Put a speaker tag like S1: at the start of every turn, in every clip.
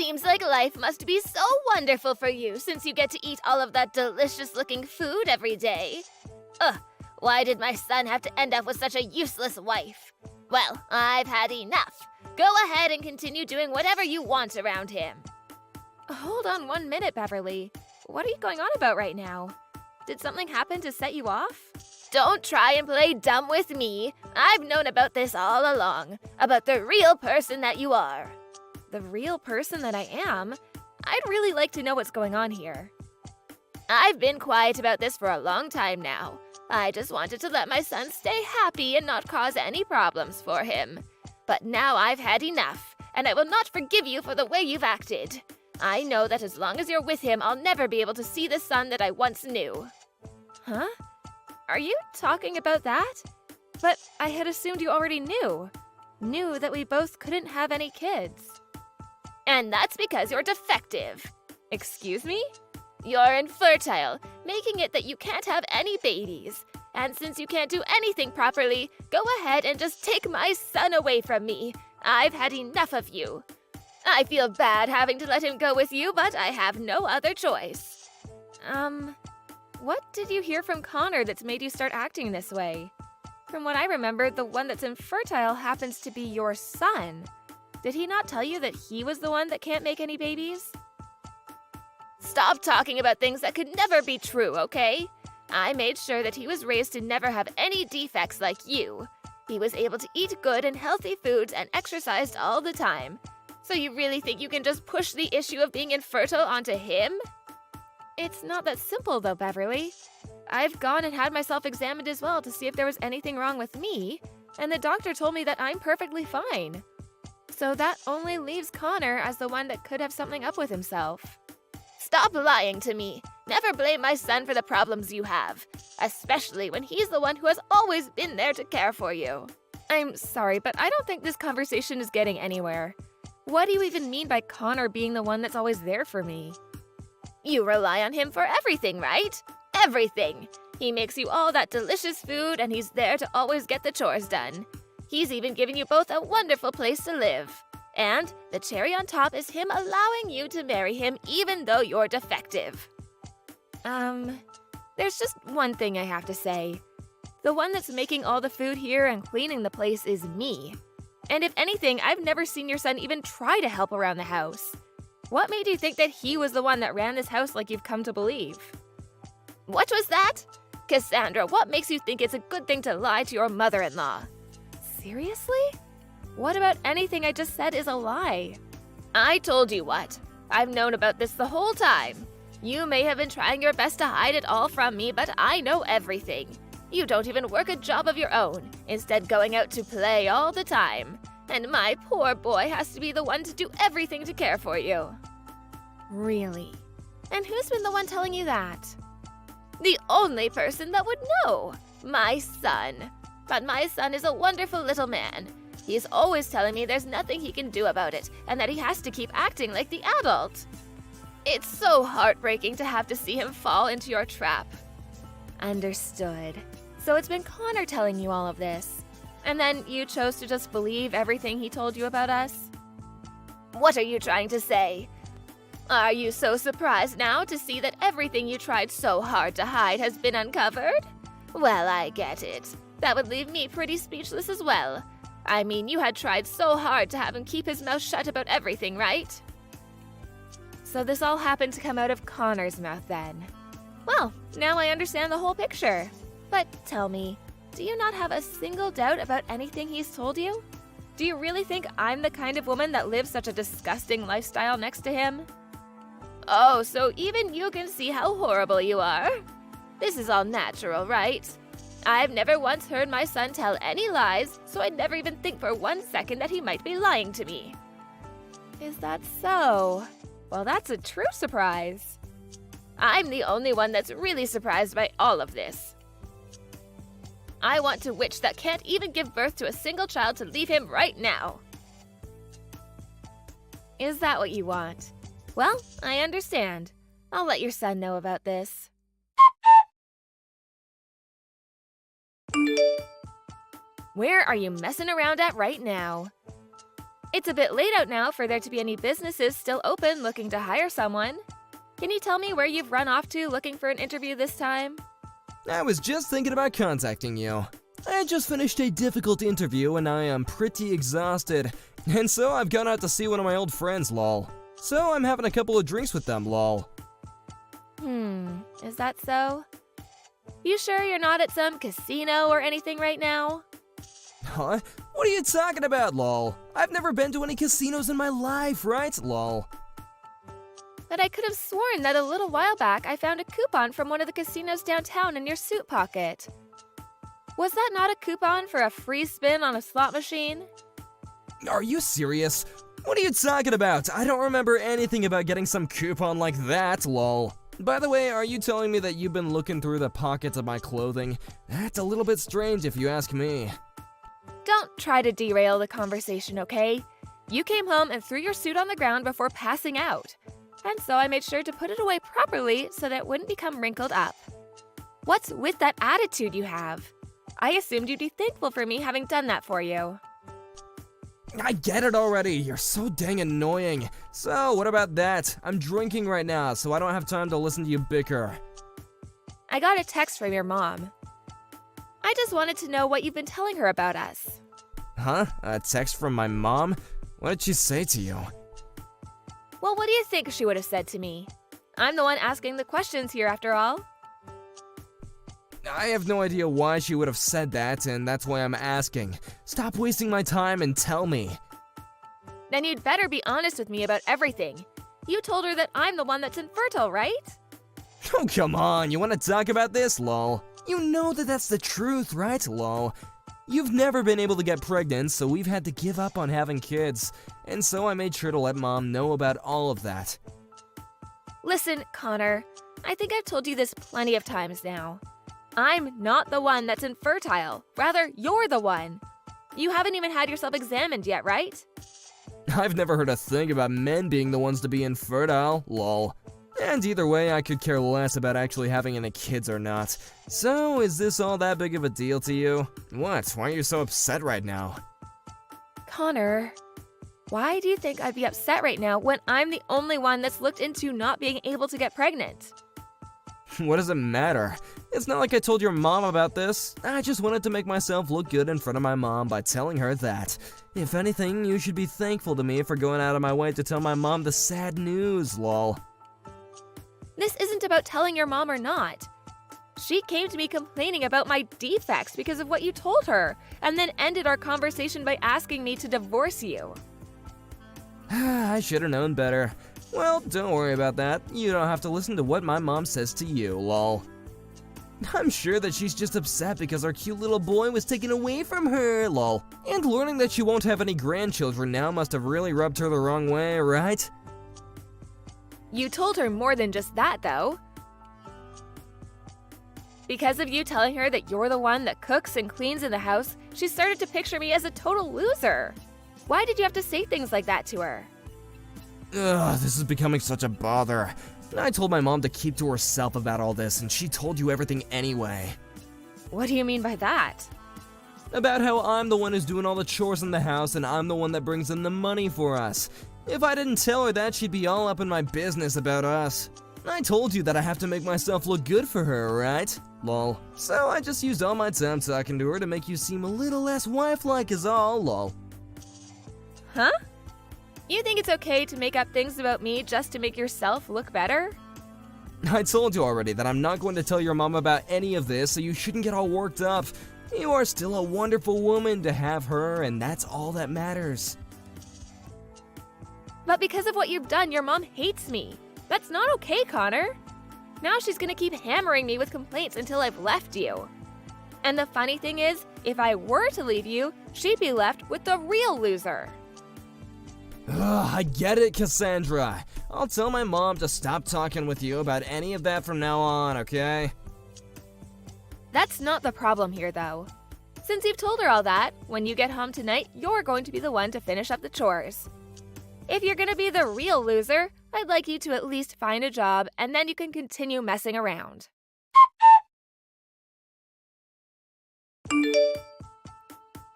S1: Seems like life must be so wonderful for you since you get to eat all of that delicious-looking food every day. Ugh, why did my son have to end up with such a useless wife? Well, I've had enough. Go ahead and continue doing whatever you want around him.
S2: Hold on 1 minute, Beverly. What are you going on about right now? Did something happen to set you off?
S1: Don't try and play dumb with me. I've known about this all along, about the real person that you are.
S2: The real person that I am? I'd really like to know what's going on here.
S1: I've been quiet about this for a long time now. I just wanted to let my son stay happy and not cause any problems for him. But now I've had enough, and I will not forgive you for the way you've acted. I know that as long as you're with him, I'll never be able to see the son that I once knew.
S2: Huh? Are you talking about that? But I had assumed you already knew. Knew that we both couldn't have any kids.
S1: And that's because you're defective.
S2: Excuse me?
S1: You're infertile, making it that you can't have any babies. And since you can't do anything properly, go ahead and just take my son away from me. I've had enough of you. I feel bad having to let him go with you, but I have no other choice.
S2: What did you hear from Connor that's made you start acting this way? From what I remember, the one that's infertile happens to be your son. Did he not tell you that he was the one that can't make any babies?
S1: Stop talking about things that could never be true, okay? I made sure that he was raised to never have any defects like you. He was able to eat good and healthy foods and exercised all the time. So you really think you can just push the issue of being infertile onto him?
S2: It's not that simple though, Beverly. I've gone and had myself examined as well to see if there was anything wrong with me, and the doctor told me that I'm perfectly fine. So that only leaves Connor as the one that could have something up with himself.
S1: Stop lying to me. Never blame my son for the problems you have, especially when he's the one who has always been there to care for you.
S2: I'm sorry, but I don't think this conversation is getting anywhere. What do you even mean by Connor being the one that's always there for me?
S1: You rely on him for everything, right? Everything. He makes you all that delicious food and he's there to always get the chores done. He's even given you both a wonderful place to live. And the cherry on top is him allowing you to marry him even though you're defective.
S2: There's just one thing I have to say. The one that's making all the food here and cleaning the place is me. And if anything, I've never seen your son even try to help around the house. What made you think that he was the one that ran this house like you've come to believe?
S1: What was that? Cassandra, what makes you think it's a good thing to lie to your mother-in-law?
S2: Seriously? What about anything I just said is a lie?
S1: I told you what. I've known about this the whole time. You may have been trying your best to hide it all from me, but I know everything. You don't even work a job of your own, instead going out to play all the time. And my poor boy has to be the one to do everything to care for you.
S2: Really? And who's been the one telling you that?
S1: The only person that would know. My son. But my son is a wonderful little man. He's always telling me there's nothing he can do about it, and that he has to keep acting like the adult. It's so heartbreaking to have to see him fall into your trap.
S2: Understood. So it's been Connor telling you all of this. And then you chose to just believe everything he told you about us?
S1: What are you trying to say? Are you so surprised now to see that everything you tried so hard to hide has been uncovered? Well, I get it. That would leave me pretty speechless as well. I mean, you had tried so hard to have him keep his mouth shut about everything, right?
S2: So this all happened to come out of Connor's mouth then. Well, now I understand the whole picture. But tell me, do you not have a single doubt about anything he's told you? Do you really think I'm the kind of woman that lives such a disgusting lifestyle next to him?
S1: Oh, so even you can see how horrible you are? This is all natural, right? I've never once heard my son tell any lies, so I'd never even think for 1 second that he might be lying to me.
S2: Is that so? Well, that's a true surprise.
S1: I'm the only one that's really surprised by all of this. I want a witch that can't even give birth to a single child to leave him right now.
S2: Is that what you want? Well, I understand. I'll let your son know about this. Where are you messing around at right now? It's a bit late out now for there to be any businesses still open looking to hire someone. Can you tell me where you've run off to looking for an interview this time?
S3: I was just thinking about contacting you. I just finished a difficult interview and I am pretty exhausted. And so I've gone out to see one of my old friends, lol. So I'm having a couple of drinks with them, lol.
S2: Is that so? You sure you're not at some casino or anything right now?
S3: Huh? What are you talking about, lol? I've never been to any casinos in my life, right, lol?
S2: But I could have sworn that a little while back I found a coupon from one of the casinos downtown in your suit pocket. Was that not a coupon for a free spin on a slot machine?
S3: Are you serious? What are you talking about? I don't remember anything about getting some coupon like that, lol. By the way, are you telling me that you've been looking through the pockets of my clothing? That's a little bit strange if you ask me.
S2: Don't try to derail the conversation, okay? You came home and threw your suit on the ground before passing out. And so I made sure to put it away properly so that it wouldn't become wrinkled up. What's with that attitude you have? I assumed you'd be thankful for me having done that for you.
S3: I get it already. You're so dang annoying. So, what about that? I'm drinking right now, so I don't have time to listen to you bicker.
S2: I got a text from your mom. I just wanted to know what you've been telling her about us.
S3: Huh? A text from my mom? What did she say to you?
S2: Well, what do you think she would have said to me? I'm the one asking the questions here after all.
S3: I have no idea why she would have said that, and that's why I'm asking. Stop wasting my time and tell me.
S2: Then you'd better be honest with me about everything. You told her that I'm the one that's infertile, right?
S3: Oh, come on. You want to talk about this, lol? You know that that's the truth, right, lol? You've never been able to get pregnant, so we've had to give up on having kids. And so I made sure to let Mom know about all of that.
S2: Listen, Connor, I think I've told you this plenty of times now. I'm not the one that's infertile. Rather, you're the one. You haven't even had yourself examined yet, right?
S3: I've never heard a thing about men being the ones to be infertile, lol. And either way, I could care less about actually having any kids or not. So, is this all that big of a deal to you? What? Why are you so upset right now?
S2: Connor, why do you think I'd be upset right now when I'm the only one that's looked into not being able to get pregnant?
S3: What does it matter? It's not like I told your mom about this. I just wanted to make myself look good in front of my mom by telling her that. If anything, you should be thankful to me for going out of my way to tell my mom the sad news, lol.
S2: This isn't about telling your mom or not. She came to me complaining about my defects because of what you told her, and then ended our conversation by asking me to divorce you.
S3: I should have known better. Well, don't worry about that. You don't have to listen to what my mom says to you, lol. I'm sure that she's just upset because our cute little boy was taken away from her, lol. And learning that she won't have any grandchildren now must have really rubbed her the wrong way, right?
S2: You told her more than just that, though. Because of you telling her that you're the one that cooks and cleans in the house, she started to picture me as a total loser. Why did you have to say things like that to her?
S3: Ugh, this is becoming such a bother. I told my mom to keep to herself about all this, and she told you everything anyway.
S2: What do you mean by that?
S3: About how I'm the one who's doing all the chores in the house, and I'm the one that brings in the money for us. If I didn't tell her that, she'd be all up in my business about us. I told you that I have to make myself look good for her, right? Lol. So I just used all my time talking to her to make you seem a little less wife-like is all, lol.
S2: Huh? You think it's okay to make up things about me just to make yourself look better?
S3: I told you already that I'm not going to tell your mom about any of this, so you shouldn't get all worked up. You are still a wonderful woman to have her, and that's all that matters.
S2: But because of what you've done, your mom hates me. That's not okay, Connor. Now she's gonna keep hammering me with complaints until I've left you. And the funny thing is, if I were to leave you, she'd be left with the real loser.
S3: Ugh, I get it, Cassandra. I'll tell my mom to stop talking with you about any of that from now on, okay?
S2: That's not the problem here, though. Since you've told her all that, when you get home tonight, you're going to be the one to finish up the chores. If you're gonna be the real loser, I'd like you to at least find a job, and then you can continue messing around.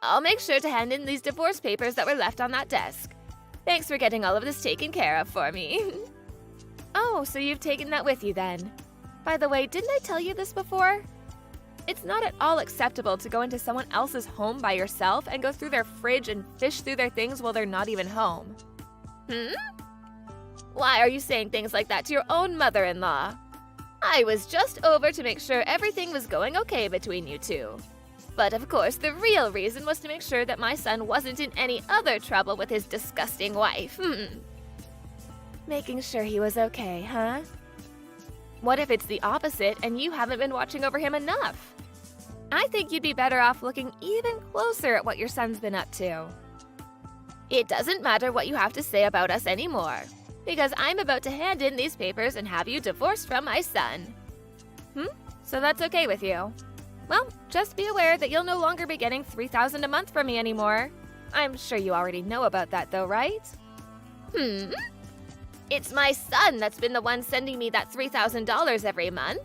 S1: I'll make sure to hand in these divorce papers that were left on that desk. Thanks for getting all of this taken care of for me.
S2: Oh, so you've taken that with you then. By the way, didn't I tell you this before? It's not at all acceptable to go into someone else's home by yourself and go through their fridge and fish through their things while they're not even home.
S1: Why are you saying things like that to your own mother-in-law? I was just over to make sure everything was going okay between you two. But of course, the real reason was to make sure that my son wasn't in any other trouble with his disgusting wife.
S2: Making sure he was okay, huh? What if it's the opposite and you haven't been watching over him enough? I think you'd be better off looking even closer at what your son's been up to.
S1: It doesn't matter what you have to say about us anymore, because I'm about to hand in these papers and have you divorced from my son.
S2: So that's okay with you? Well, just be aware that you'll no longer be getting $3,000 a month from me anymore. I'm sure you already know about that though, right?
S1: It's my son that's been the one sending me that $3,000 every month.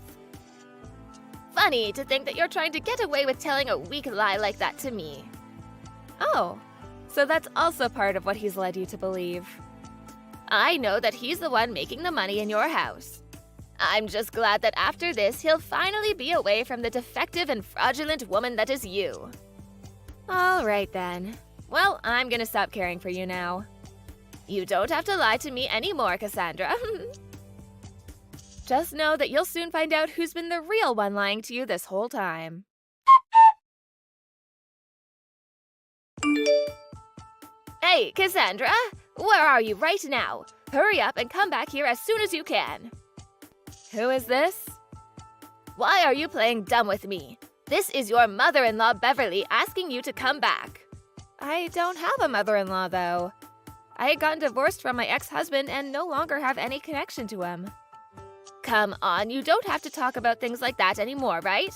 S1: Funny to think that you're trying to get away with telling a weak lie like that to me.
S2: Oh, so that's also part of what he's led you to believe.
S1: I know that he's the one making the money in your house. I'm just glad that after this, he'll finally be away from the defective and fraudulent woman that is you.
S2: All right then. Well, I'm gonna stop caring for you now.
S1: You don't have to lie to me anymore, Cassandra.
S2: Just know that you'll soon find out who's been the real one lying to you this whole time.
S1: Hey, Cassandra! Where are you right now? Hurry up and come back here as soon as you can.
S2: Who is this?
S1: Why are you playing dumb with me? This is your mother-in-law, Beverly, asking you to come back.
S2: I don't have a mother-in-law, though. I had gotten divorced from my ex-husband and no longer have any connection to him.
S1: Come on, you don't have to talk about things like that anymore, right?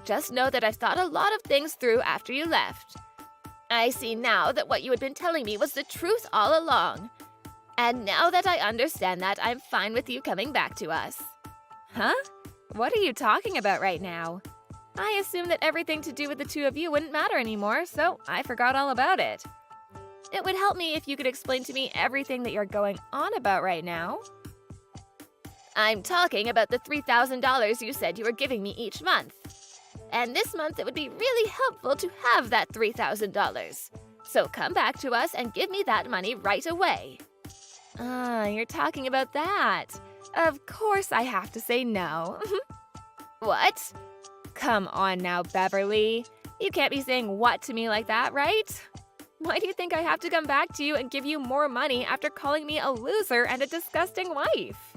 S1: Just know that I've thought a lot of things through after you left. I see now that what you had been telling me was the truth all along. And now that I understand that, I'm fine with you coming back to us.
S2: Huh? What are you talking about right now? I assumed that everything to do with the two of you wouldn't matter anymore, so I forgot all about it. It would help me if you could explain to me everything that you're going on about right now.
S1: I'm talking about the $3,000 you said you were giving me each month. And this month it would be really helpful to have that $3,000. So come back to us and give me that money right away.
S2: You're talking about that. Of course I have to say no.
S1: What?
S2: Come on now, Beverly. You can't be saying what to me like that, right? Why do you think I have to come back to you and give you more money after calling me a loser and a disgusting wife?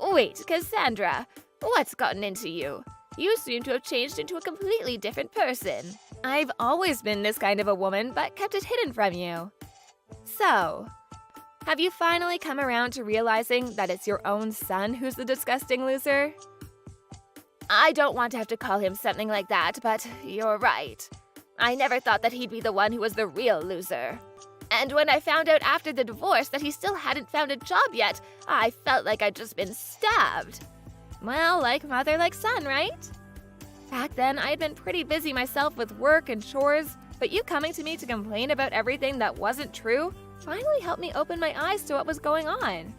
S1: Wait, Cassandra, what's gotten into you? You seem to have changed into a completely different person.
S2: I've always been this kind of a woman, but kept it hidden from you. So, have you finally come around to realizing that it's your own son who's the disgusting loser?
S1: I don't want to have to call him something like that, but you're right. I never thought that he'd be the one who was the real loser. And when I found out after the divorce that he still hadn't found a job yet, I felt like I'd just been stabbed.
S2: Well, like mother, like son, right? Back then, I had been pretty busy myself with work and chores, but you coming to me to complain about everything that wasn't true finally helped me open my eyes to what was going on.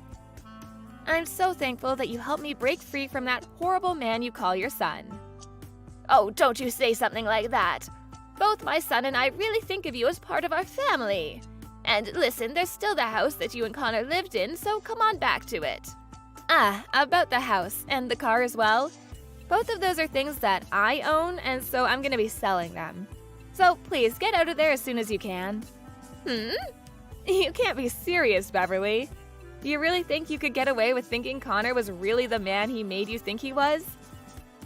S2: I'm so thankful that you helped me break free from that horrible man you call your son.
S1: Oh, don't you say something like that. Both my son and I really think of you as part of our family. And listen, there's still the house that you and Connor lived in, so come on back to it.
S2: About the house and the car as well. Both of those are things that I own, and so I'm gonna be selling them. So please, get out of there as soon as you can. You can't be serious, Beverly. Do you really think you could get away with thinking Connor was really the man he made you think he was?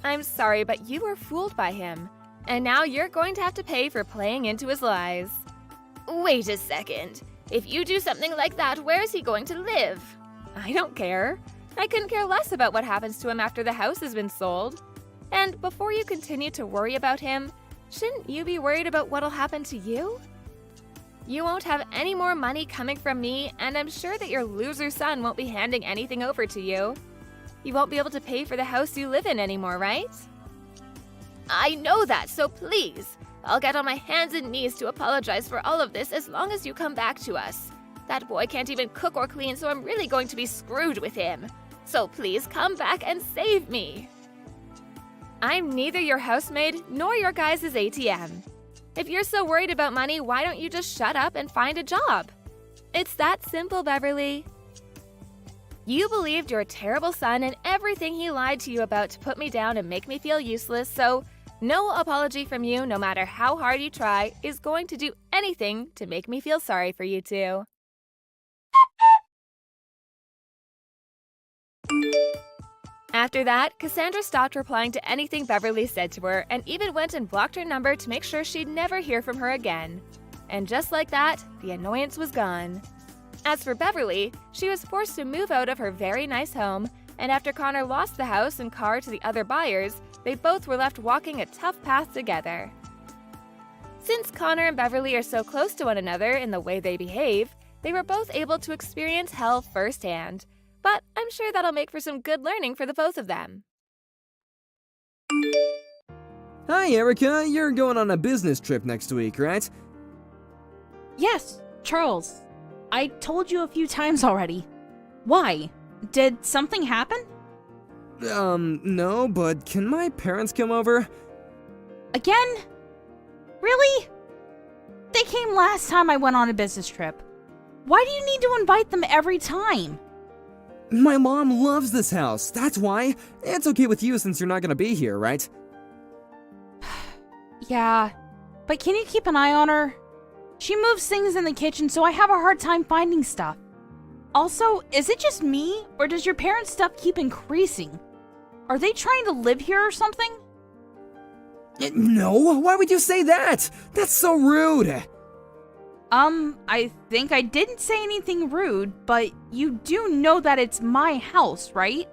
S2: I'm sorry, but you were fooled by him. And now you're going to have to pay for playing into his lies.
S1: Wait a second. If you do something like that, where is he going to live?
S2: I don't care. I couldn't care less about what happens to him after the house has been sold. And before you continue to worry about him, shouldn't you be worried about what'll happen to you? You won't have any more money coming from me, and I'm sure that your loser son won't be handing anything over to you. You won't be able to pay for the house you live in anymore, right?
S1: I know that, so please, I'll get on my hands and knees to apologize for all of this as long as you come back to us. That boy can't even cook or clean, so I'm really going to be screwed with him. So please come back and save me.
S2: I'm neither your housemaid nor your guys' ATM. If you're so worried about money, why don't you just shut up and find a job? It's that simple, Beverly. You believed your terrible son and everything he lied to you about to put me down and make me feel useless, so no apology from you, no matter how hard you try, is going to do anything to make me feel sorry for you two. After that, Cassandra stopped replying to anything Beverly said to her and even went and blocked her number to make sure she'd never hear from her again. And just like that, the annoyance was gone. As for Beverly, she was forced to move out of her very nice home, and after Connor lost the house and car to the other buyers, they both were left walking a tough path together. Since Connor and Beverly are so close to one another in the way they behave, they were both able to experience hell firsthand. But I'm sure that'll make for some good learning for the both of them.
S3: Hi, Erica. You're going on a business trip next week, right?
S4: Yes, Charles. I told you a few times already. Why? Did something happen?
S3: No, but can my parents come over?
S4: Again? Really? They came last time I went on a business trip. Why do you need to invite them every time?
S3: My mom loves this house, that's why. It's okay with you since you're not gonna be here, right?
S4: Yeah, but can you keep an eye on her? She moves things in the kitchen, so I have a hard time finding stuff. Also, is it just me, or does your parents' stuff keep increasing? Are they trying to live here or something?
S3: No, why would you say that? That's so rude.
S4: I think I didn't say anything rude, but you do know that it's my house, right?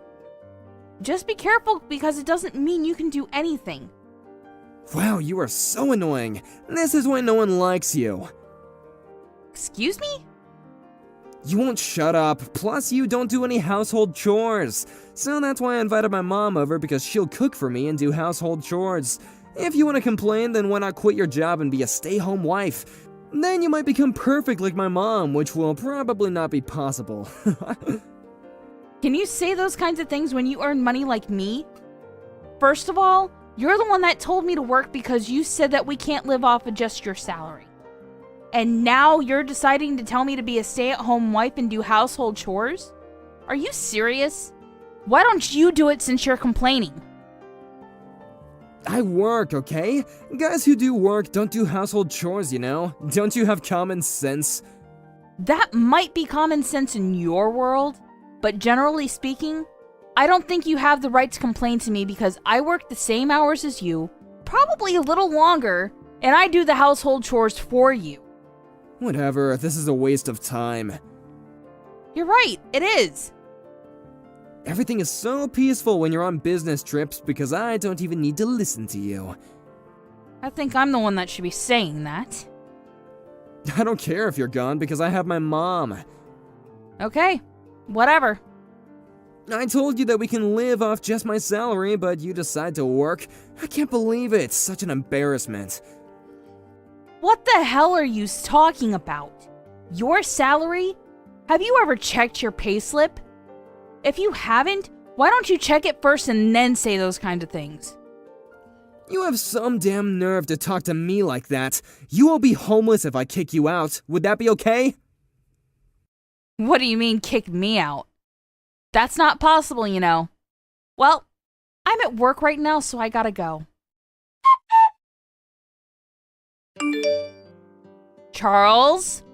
S4: Just be careful because it doesn't mean you can do anything.
S3: Wow, you are so annoying. This is why no one likes you.
S4: Excuse me?
S3: You won't shut up, plus you don't do any household chores. So that's why I invited my mom over, because she'll cook for me and do household chores. If you want to complain, then why not quit your job and be a stay-home wife? Then you might become perfect like my mom, which will probably not be possible.
S4: Can you say those kinds of things when you earn money like me? First of all, you're the one that told me to work because you said that we can't live off of just your salary. And now you're deciding to tell me to be a stay-at-home wife and do household chores? Are you serious? Why don't you do it since you're complaining?
S3: I work, okay? Guys who do work don't do household chores, you know? Don't you have common sense?
S4: That might be common sense in your world, but generally speaking, I don't think you have the right to complain to me because I work the same hours as you, probably a little longer, and I do the household chores for you.
S3: Whatever, this is a waste of time.
S4: You're right, it is.
S3: Everything is so peaceful when you're on business trips because I don't even need to listen to you.
S4: I think I'm the one that should be saying that.
S3: I don't care if you're gone because I have my mom.
S4: Okay, whatever.
S3: I told you that we can live off just my salary, but you decide to work. I can't believe it. Such an embarrassment.
S4: What the hell are you talking about? Your salary? Have you ever checked your payslip? If you haven't, why don't you check it first and then say those kind of things?
S3: You have some damn nerve to talk to me like that. You will be homeless if I kick you out. Would that be okay?
S4: What do you mean, kick me out? That's not possible, you know. Well, I'm at work right now, so I gotta go. Charles?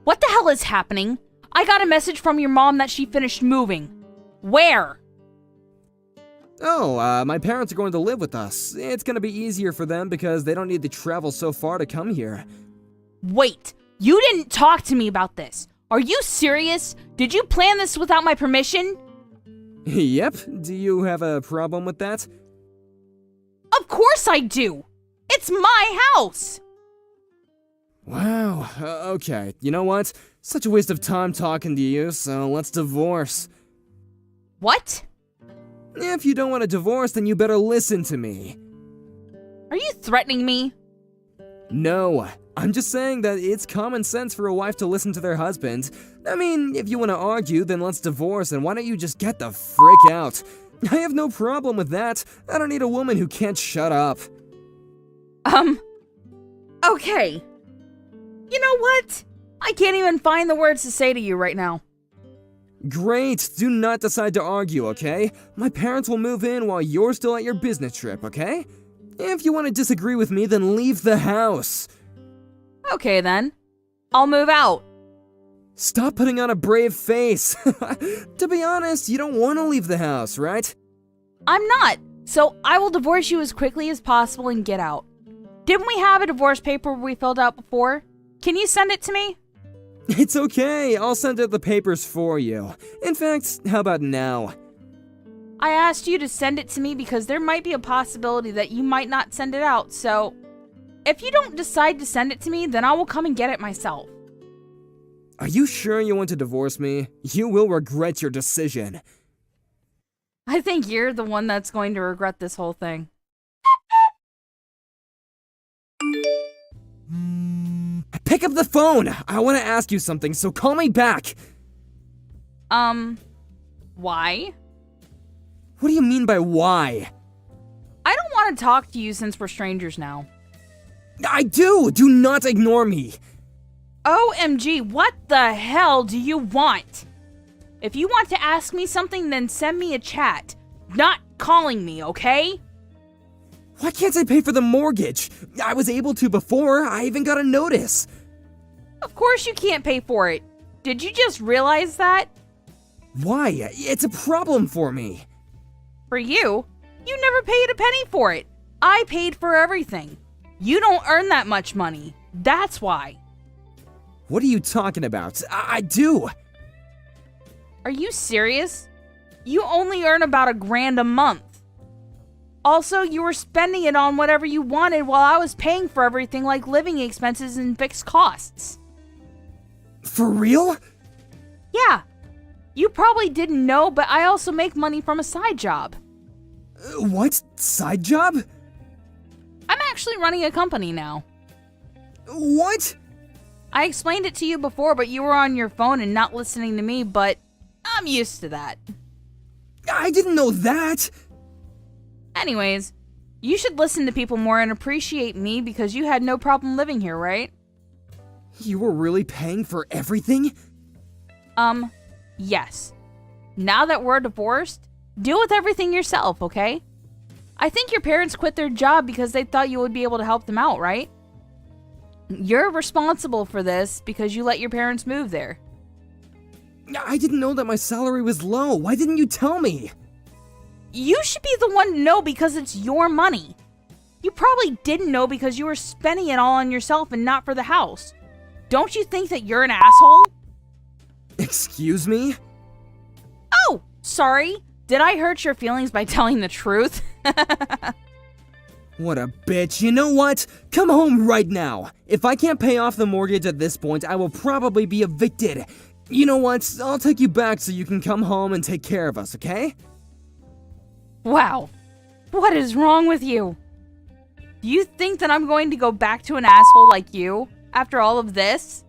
S4: What the hell is happening? I got a message from your mom that she finished moving. Where?
S3: Oh, my parents are going to live with us. It's gonna be easier for them because they don't need to travel so far to come here.
S4: Wait, you didn't talk to me about this. Are you serious? Did you plan this without my permission?
S3: Yep. Do you have a problem with that?
S4: Of course I do. It's my house.
S3: Wow, okay. You know what? Such a waste of time talking to you, so let's divorce.
S4: What?
S3: If you don't want a divorce, then you better listen to me.
S4: Are you threatening me?
S3: No, I'm just saying that it's common sense for a wife to listen to their husband. I mean, if you want to argue, then let's divorce, and why don't you just get the frick out? I have no problem with that. I don't need a woman who can't shut up.
S4: Okay. You know what? I can't even find the words to say to you right now.
S3: Great, do not decide to argue, okay? My parents will move in while you're still at your business trip, okay? If you want to disagree with me, then leave the house.
S4: Okay then. I'll move out.
S3: Stop putting on a brave face. To be honest, you don't want to leave the house, right?
S4: I'm not. So I will divorce you as quickly as possible and get out. Didn't we have a divorce paper we filled out before? Can you send it to me?
S3: It's okay, I'll send out the papers for you. In fact, how about now?
S4: I asked you to send it to me because there might be a possibility that you might not send it out, so if you don't decide to send it to me, then I will come and get it myself.
S3: Are you sure you want to divorce me? You will regret your decision.
S4: I think you're the one that's going to regret this whole thing.
S3: Pick up the phone! I want to ask you something, so call me back!
S4: Why?
S3: What do you mean by why?
S4: I don't want to talk to you since we're strangers now.
S3: I do! Do not ignore me!
S4: OMG, what the hell do you want? If you want to ask me something, then send me a chat. Not calling me, okay?
S3: Why can't I pay for the mortgage? I was able to before, I even got a notice.
S4: Of course you can't pay for it. Did you just realize that?
S3: Why? It's a problem for me.
S4: For you, you never paid a penny for it. I paid for everything. You don't earn that much money. That's why.
S3: What are you talking about? I do.
S4: Are you serious? You only earn about $1,000 a month. Also, you were spending it on whatever you wanted while I was paying for everything like living expenses and fixed costs.
S3: For real?
S4: Yeah. You probably didn't know, but I also make money from a side job.
S3: What? Side job?
S4: I'm actually running a company now.
S3: What?
S4: I explained it to you before, but you were on your phone and not listening to me, but I'm used to that.
S3: I didn't know that.
S4: Anyways, you should listen to people more and appreciate me because you had no problem living here, right?
S3: You were really paying for everything?
S4: Yes. Now that we're divorced, deal with everything yourself, okay? I think your parents quit their job because they thought you would be able to help them out, right? You're responsible for this because you let your parents move there.
S3: I didn't know that my salary was low. Why didn't you tell me?
S4: You should be the one to know because it's your money. You probably didn't know because you were spending it all on yourself and not for the house. Don't you think that you're an asshole?
S3: Excuse me?
S4: Oh, sorry. Did I hurt your feelings by telling the truth?
S3: What a bitch. You know what? Come home right now. If I can't pay off the mortgage at this point, I will probably be evicted. You know what? I'll take you back so you can come home and take care of us, okay?
S4: Wow. What is wrong with you? Do you think that I'm going to go back to an asshole like you after all of this?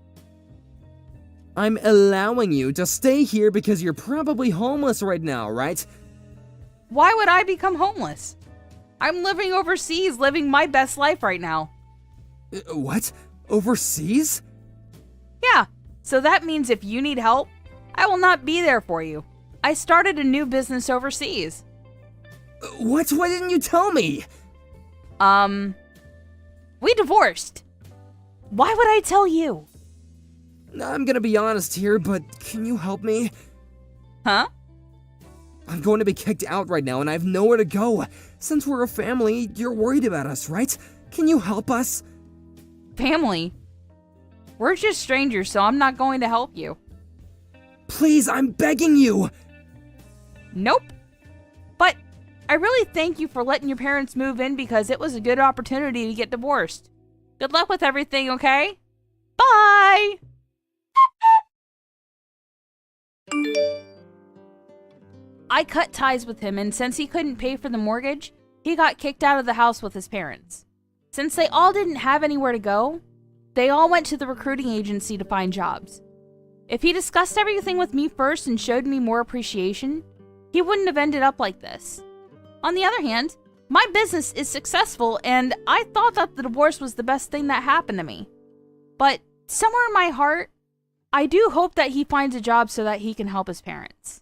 S3: I'm allowing you to stay here because you're probably homeless right now, right?
S4: Why would I become homeless? I'm living overseas, living my best life right now.
S3: What? Overseas?
S4: Yeah, so that means if you need help, I will not be there for you. I started a new business overseas.
S3: What? Why didn't you tell me?
S4: We divorced. Why would I tell you?
S3: I'm gonna be honest here, but can you help me?
S4: Huh?
S3: I'm going to be kicked out right now and I have nowhere to go. Since we're a family, you're worried about us, right? Can you help us?
S4: Family? We're just strangers, so I'm not going to help you.
S3: Please, I'm begging you!
S4: Nope. But I really thank you for letting your parents move in because it was a good opportunity to get divorced. Good luck with everything, okay? Bye! I cut ties with him, and since he couldn't pay for the mortgage, he got kicked out of the house with his parents. Since they all didn't have anywhere to go, they all went to the recruiting agency to find jobs. If he discussed everything with me first and showed me more appreciation, he wouldn't have ended up like this. On the other hand, my business is successful, and I thought that the divorce was the best thing that happened to me. But somewhere in my heart, I do hope that he finds a job so that he can help his parents.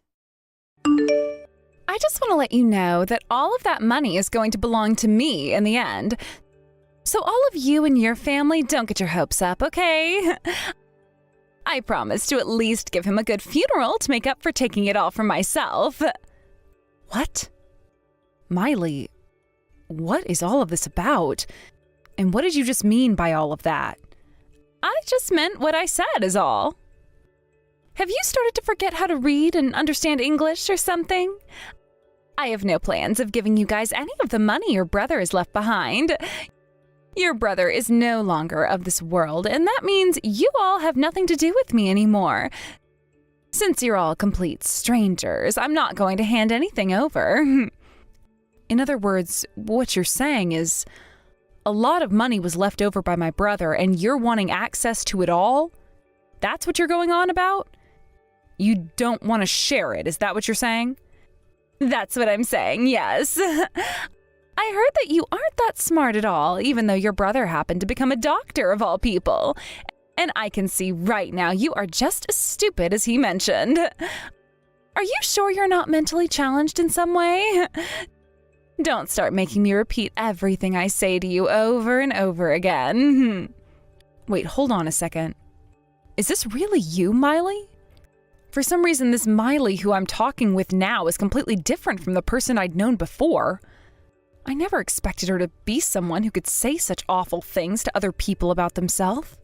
S5: I just want to let you know that all of that money is going to belong to me in the end. So all of you and your family, don't get your hopes up, okay? I promise to at least give him a good funeral to make up for taking it all from myself. What? Miley, what is all of this about? And what did you just mean by all of that? I just meant what I said is all. Have you started to forget how to read and understand English or something? I have no plans of giving you guys any of the money your brother has left behind. Your brother is no longer of this world, and that means you all have nothing to do with me anymore. Since you're all complete strangers, I'm not going to hand anything over. In other words, what you're saying is, a lot of money was left over by my brother, and you're wanting access to it all? That's what you're going on about? You don't want to share it, is that what you're saying? That's what I'm saying, yes. I heard that you aren't that smart at all, even though your brother happened to become a doctor of all people. And I can see right now you are just as stupid as he mentioned. Are you sure you're not mentally challenged in some way? Don't start making me repeat everything I say to you over and over again. Wait, hold on a second. Is this really you, Miley? For some reason, this Miley who I'm talking with now is completely different from the person I'd known before. I never expected her to be someone who could say such awful things to other people about themselves.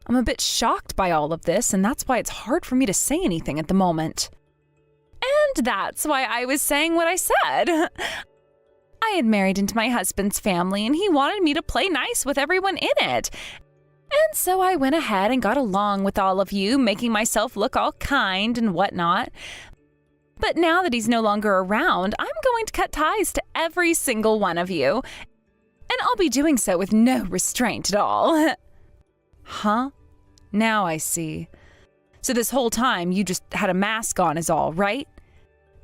S5: I'm a bit shocked by all of this, and that's why it's hard for me to say anything at the moment. And that's why I was saying what I said. I had married into my husband's family, and he wanted me to play nice with everyone in it. And so I went ahead and got along with all of you, making myself look all kind and whatnot. But now that he's no longer around, I'm going to cut ties to every single one of you. And I'll be doing so with no restraint at all. Huh? Now I see. So this whole time you just had a mask on is all, right?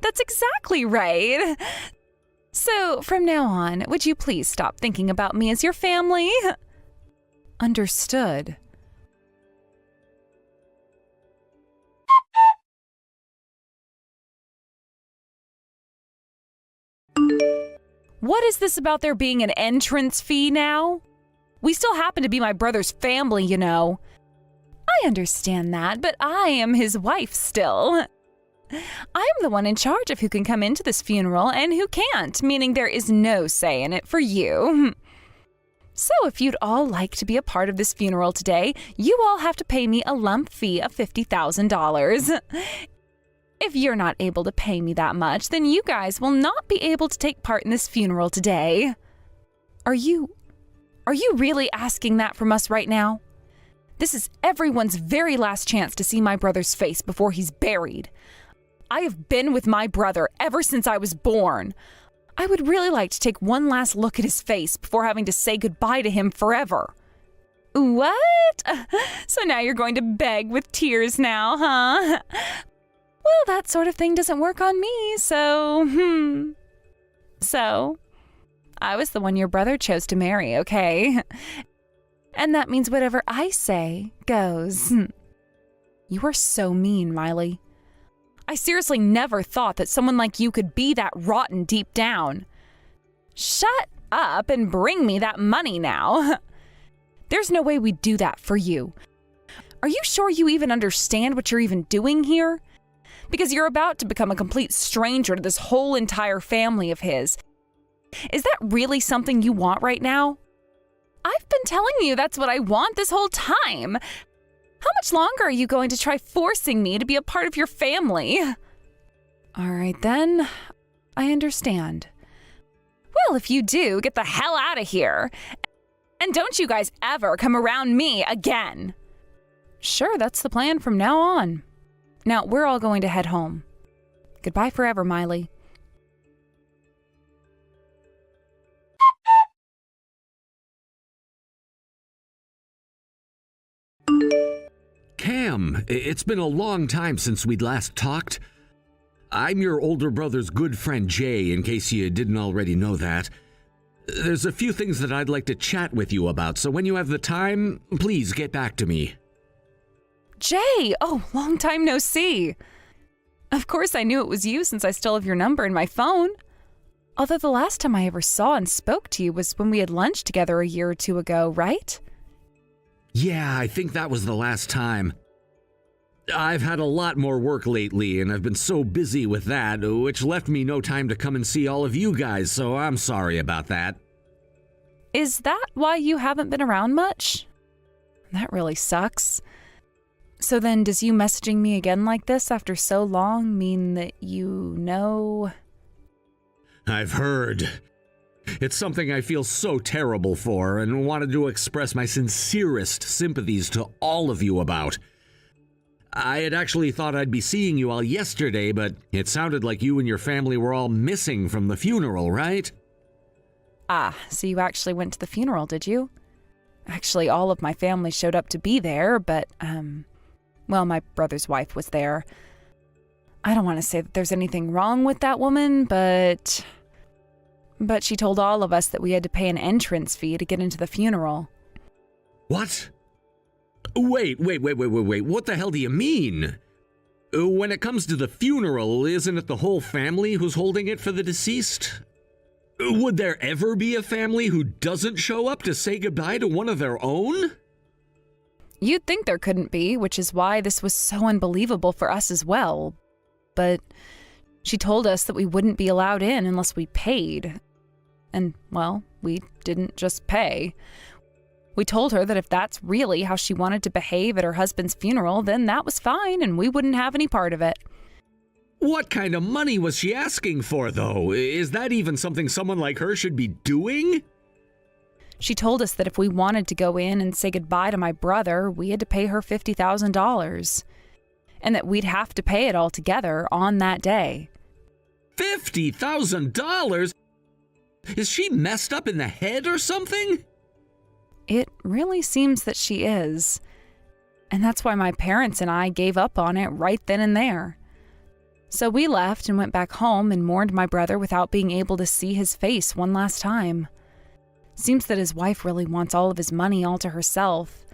S5: That's exactly right. So from now on, would you please stop thinking about me as your family? Understood. What is this about there being an entrance fee now? We still happen to be my brother's family, you know. I understand that, but I am his wife still. I'm the one in charge of who can come into this funeral and who can't, meaning there is no say in it for you. So if you'd all like to be a part of this funeral today, you all have to pay me a lump fee of $50,000. If you're not able to pay me that much, then you guys will not be able to take part in this funeral today. Are you really asking that from us right now? This is everyone's very last chance to see my brother's face before he's buried. I have been with my brother ever since I was born. I would really like to take one last look at his face before having to say goodbye to him forever. What? So now you're going to beg with tears now, huh? Well, that sort of thing doesn't work on me, so, So, I was the one your brother chose to marry, okay? And that means whatever I say goes. You are so mean, Miley. I seriously never thought that someone like you could be that rotten deep down. Shut up and bring me that money now. There's no way we'd do that for you. Are you sure you even understand what you're even doing here? Because you're about to become a complete stranger to this whole entire family of his. Is that really something you want right now? I've been telling you that's what I want this whole time. How much longer are you going to try forcing me to be a part of your family? All right then, I understand. Well, if you do, get the hell out of here. And don't you guys ever come around me again. Sure, that's the plan from now on. Now, we're all going to head home. Goodbye forever, Miley.
S6: It's been a long time since we'd last talked. I'm your older brother's good friend Jay, in case you didn't already know that. There's a few things that I'd like to chat with you about, so when you have the time, please get back to me.
S5: Jay! Oh, long time no see. Of course I knew it was you since I still have your number in my phone. Although the last time I ever saw and spoke to you was when we had lunch together a year or two ago, right?
S6: Yeah, I think that was the last time. I've had a lot more work lately, and I've been so busy with that, which left me no time to come and see all of you guys, so I'm sorry about that.
S5: Is that why you haven't been around much? That really sucks. So then, does you messaging me again like this after so long mean that you know?
S6: I've heard. It's something I feel so terrible for, and wanted to express my sincerest sympathies to all of you about. I had actually thought I'd be seeing you all yesterday, but it sounded like you and your family were all missing from the funeral, right?
S5: Ah, so you actually went to the funeral, did you? Actually, all of my family showed up to be there, but, well, my brother's wife was there. I don't want to say that there's anything wrong with that woman, but she told all of us that we had to pay an entrance fee to get into the funeral.
S6: What? Wait. What the hell do you mean? When it comes to the funeral, isn't it the whole family who's holding it for the deceased? Would there ever be a family who doesn't show up to say goodbye to one of their own?
S5: You'd think there couldn't be, which is why this was so unbelievable for us as well. But she told us that we wouldn't be allowed in unless we paid. And, well, we didn't just pay. We told her that if that's really how she wanted to behave at her husband's funeral, then that was fine and we wouldn't have any part of it.
S6: What kind of money was she asking for, though? Is that even something someone like her should be doing?
S5: She told us that if we wanted to go in and say goodbye to my brother, we had to pay her $50,000. And that we'd have to pay it all together on that day.
S6: $50,000? Is she messed up in the head or something?
S5: It really seems that she is. And that's why my parents and I gave up on it right then and there. So we left and went back home and mourned my brother without being able to see his face one last time. Seems that his wife really wants all of his money all to herself.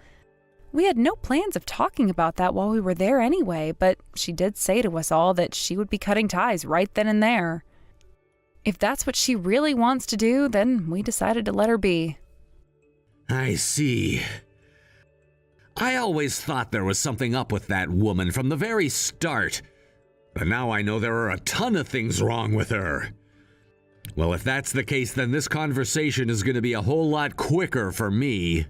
S5: We had no plans of talking about that while we were there anyway, but she did say to us all that she would be cutting ties right then and there. If that's what she really wants to do, then we decided to let her be.
S6: I see. I always thought there was something up with that woman from the very start, but now I know there are a ton of things wrong with her. Well, if that's the case, then this conversation is going to be a whole lot quicker for me.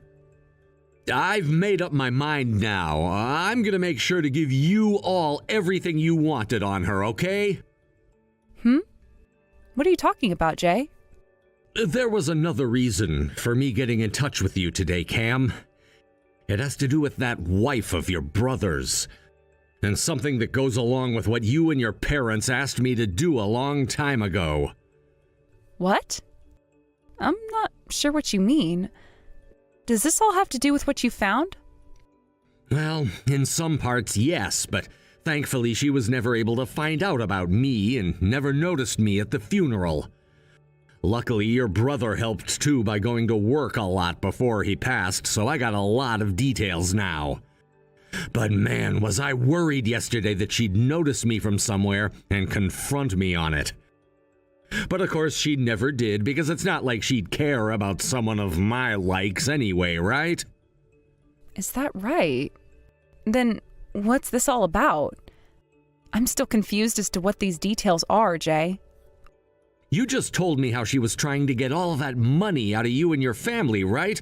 S6: I've made up my mind now. I'm going to make sure to give you all everything you wanted on her, okay?
S5: What are you talking about, Jay?
S6: There was another reason for me getting in touch with you today, Cam. It has to do with that wife of your brother's, and something that goes along with what you and your parents asked me to do a long time ago.
S5: What? I'm not sure what you mean. Does this all have to do with what you found?
S6: Well, in some parts, yes, but thankfully she was never able to find out about me and never noticed me at the funeral. Luckily, your brother helped too by going to work a lot before he passed, so I got a lot of details now. But man, was I worried yesterday that she'd notice me from somewhere and confront me on it. But of course she never did, because it's not like she'd care about someone of my likes anyway, right?
S5: Is that right? Then what's this all about? I'm still confused as to what these details are, Jay.
S6: You just told me how she was trying to get all of that money out of you and your family, right?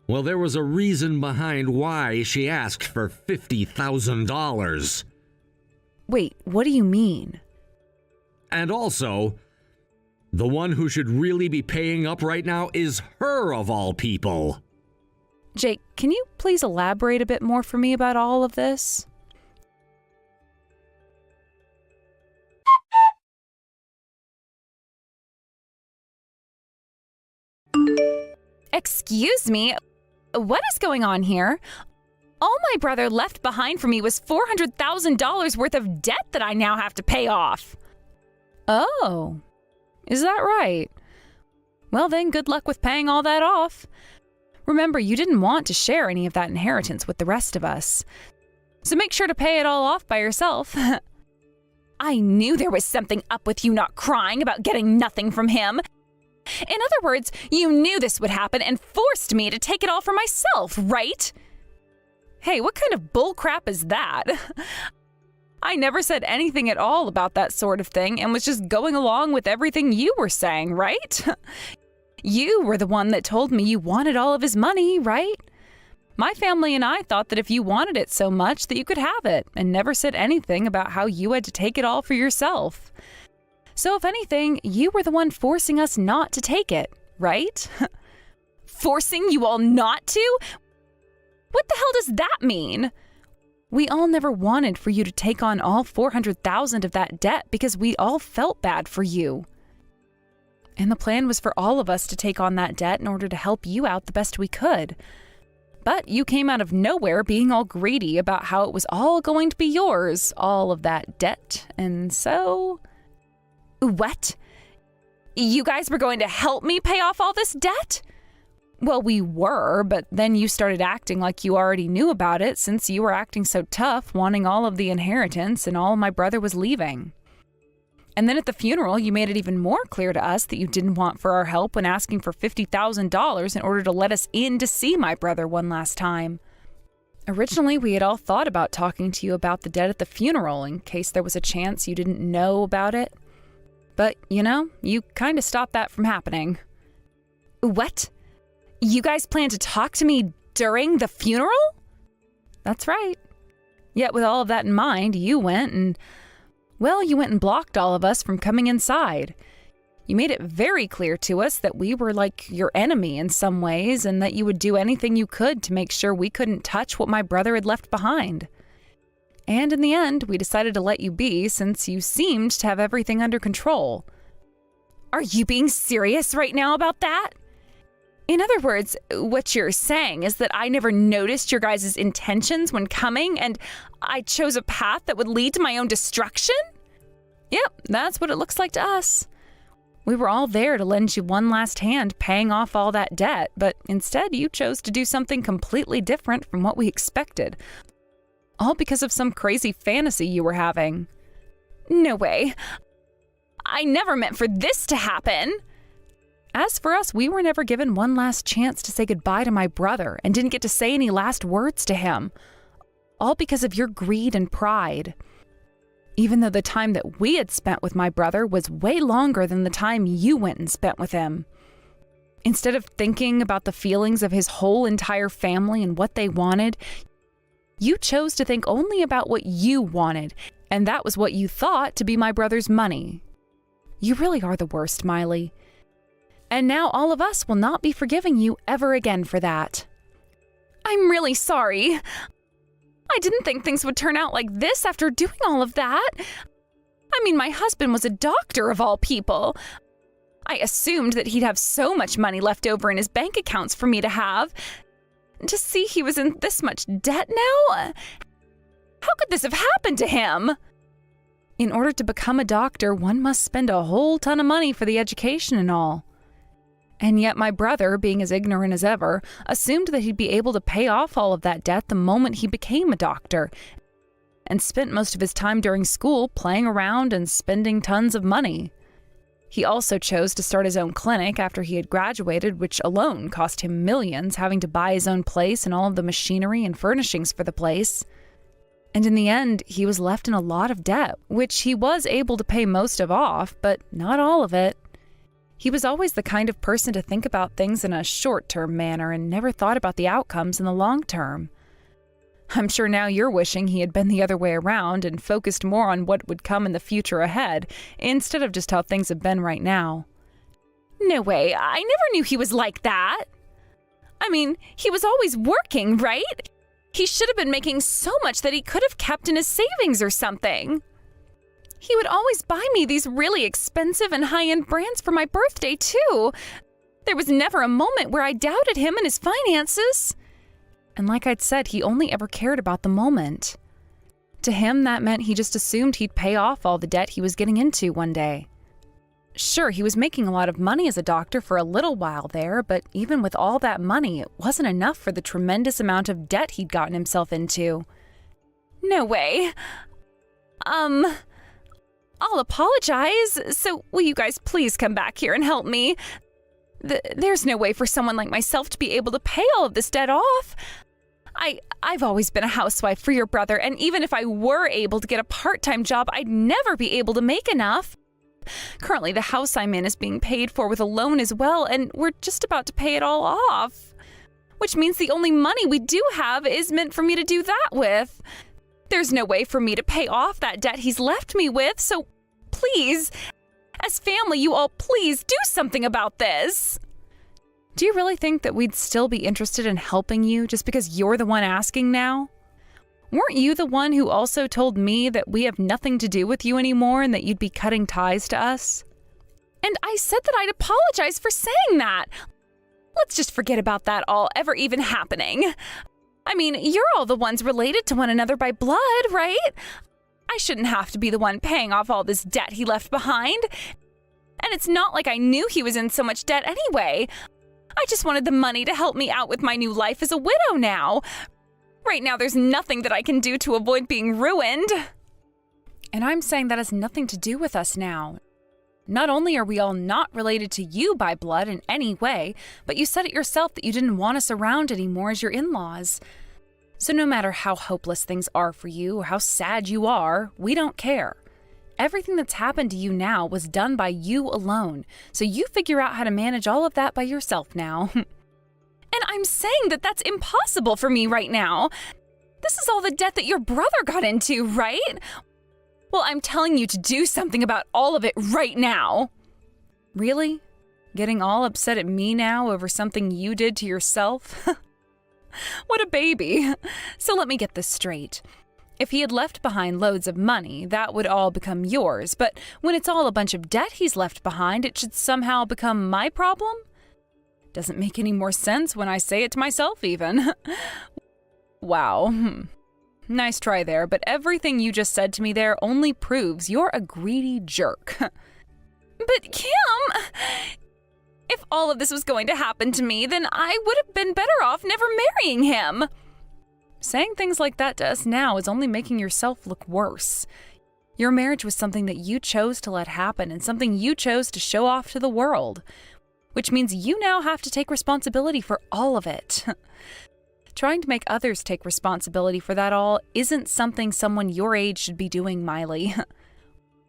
S6: Well, there was a reason behind why she asked for $50,000.
S5: Wait, what do you mean?
S6: And also, the one who should really be paying up right now is her of all people.
S5: Jake, can you please elaborate a bit more for me about all of this? Excuse me, what is going on here? All my brother left behind for me was $400,000 worth of debt that I now have to pay off. Oh, is that right? Well then, good luck with paying all that off. Remember, you didn't want to share any of that inheritance with the rest of us. So make sure to pay it all off by yourself. I knew there was something up with you not crying about getting nothing from him. In other words, you knew this would happen and forced me to take it all for myself, right? Hey, what kind of bullcrap is that? I never said anything at all about that sort of thing and was just going along with everything you were saying, right? You were the one that told me you wanted all of his money, right? My family and I thought that if you wanted it so much that you could have it, and never said anything about how you had to take it all for yourself. So if anything, you were the one forcing us not to take it, right? Forcing you all not to? What the hell does that mean? We all never wanted for you to take on all $400,000 of that debt because we all felt bad for you. And the plan was for all of us to take on that debt in order to help you out the best we could. But you came out of nowhere being all greedy about how it was all going to be yours, all of that debt, and so... What? You guys were going to help me pay off all this debt? Well, we were, but then you started acting like you already knew about it since you were acting so tough, wanting all of the inheritance and all my brother was leaving. And then at the funeral, you made it even more clear to us that you didn't want for our help when asking for $50,000 in order to let us in to see my brother one last time. Originally, we had all thought about talking to you about the debt at the funeral in case there was a chance you didn't know about it. But, you kind of stopped that from happening. What? You guys plan to talk to me during the funeral? That's right. Yet with all of that in mind, you went and blocked all of us from coming inside. You made it very clear to us that we were like your enemy in some ways and that you would do anything you could to make sure we couldn't touch what my brother had left behind. And in the end, we decided to let you be since you seemed to have everything under control. Are you being serious right now about that? In other words, what you're saying is that I never noticed your guys' intentions when coming and I chose a path that would lead to my own destruction? Yep, that's what it looks like to us. We were all there to lend you one last hand paying off all that debt, but instead you chose to do something completely different from what we expected. All because of some crazy fantasy you were having. No way. I never meant for this to happen. As for us, we were never given one last chance to say goodbye to my brother and didn't get to say any last words to him. All because of your greed and pride. Even though the time that we had spent with my brother was way longer than the time you went and spent with him. Instead of thinking about the feelings of his whole entire family and what they wanted, you chose to think only about what you wanted, and that was what you thought to be my brother's money. You really are the worst, Miley. And now all of us will not be forgiving you ever again for that. I'm really sorry. I didn't think things would turn out like this after doing all of that. I mean, my husband was a doctor of all people. I assumed that he'd have so much money left over in his bank accounts for me to have. To see he was in this much debt now? How could this have happened to him? In order to become a doctor, one must spend a whole ton of money for the education and all. And yet my brother, being as ignorant as ever, assumed that he'd be able to pay off all of that debt the moment he became a doctor, and spent most of his time during school playing around and spending tons of money. He also chose to start his own clinic after he had graduated, which alone cost him millions, having to buy his own place and all of the machinery and furnishings for the place. And in the end, he was left in a lot of debt, which he was able to pay most of off, but not all of it. He was always the kind of person to think about things in a short-term manner and never thought about the outcomes in the long term. I'm sure now you're wishing he had been the other way around and focused more on what would come in the future ahead, instead of just how things have been right now. No way, I never knew he was like that. I mean, he was always working, right? He should have been making so much that he could have kept in his savings or something. He would always buy me these really expensive and high-end brands for my birthday, too. There was never a moment where I doubted him and his finances. And like I'd said, he only ever cared about the moment. To him, that meant he just assumed he'd pay off all the debt he was getting into one day. Sure, he was making a lot of money as a doctor for a little while there, but even with all that money, it wasn't enough for the tremendous amount of debt he'd gotten himself into. No way. I'll apologize. So will you guys please come back here and help me? There's no way for someone like myself to be able to pay all of this debt off. I've always been a housewife for your brother, and even if I were able to get a part-time job, I'd never be able to make enough. Currently, the house I'm in is being paid for with a loan as well, and we're just about to pay it all off. Which means the only money we do have is meant for me to do that with. There's no way for me to pay off that debt he's left me with, so please, as family, you all please do something about this. Do you really think that we'd still be interested in helping you just because you're the one asking now? Weren't you the one who also told me that we have nothing to do with you anymore and that you'd be cutting ties to us? And I said that I'd apologize for saying that. Let's just forget about that all ever even happening. I mean, you're all the ones related to one another by blood, right? I shouldn't have to be the one paying off all this debt he left behind. And it's not like I knew he was in so much debt anyway. I just wanted the money to help me out with my new life as a widow now. Right now, there's nothing that I can do to avoid being ruined. And I'm saying that has nothing to do with us now. Not only are we all not related to you by blood in any way, but you said it yourself that you didn't want us around anymore as your in-laws. So no matter how hopeless things are for you or how sad you are, we don't care. Everything that's happened to you now was done by you alone, so you figure out how to manage all of that by yourself now. And I'm saying that that's impossible for me right now. This is all the debt that your brother got into, right? Well, I'm telling you to do something about all of it right now. Really? Getting all upset at me now over something you did to yourself? What a baby. So let me get this straight. If he had left behind loads of money, that would all become yours. But when it's all a bunch of debt he's left behind, it should somehow become my problem? Doesn't make any more sense when I say it to myself, even. Wow. Nice try there, but everything you just said to me there only proves you're a greedy jerk. But Kim, if all of this was going to happen to me, then I would have been better off never marrying him. Saying things like that to us now is only making yourself look worse. Your marriage was something that you chose to let happen and something you chose to show off to the world, which means you now have to take responsibility for all of it. Trying to make others take responsibility for that all isn't something someone your age should be doing, Miley.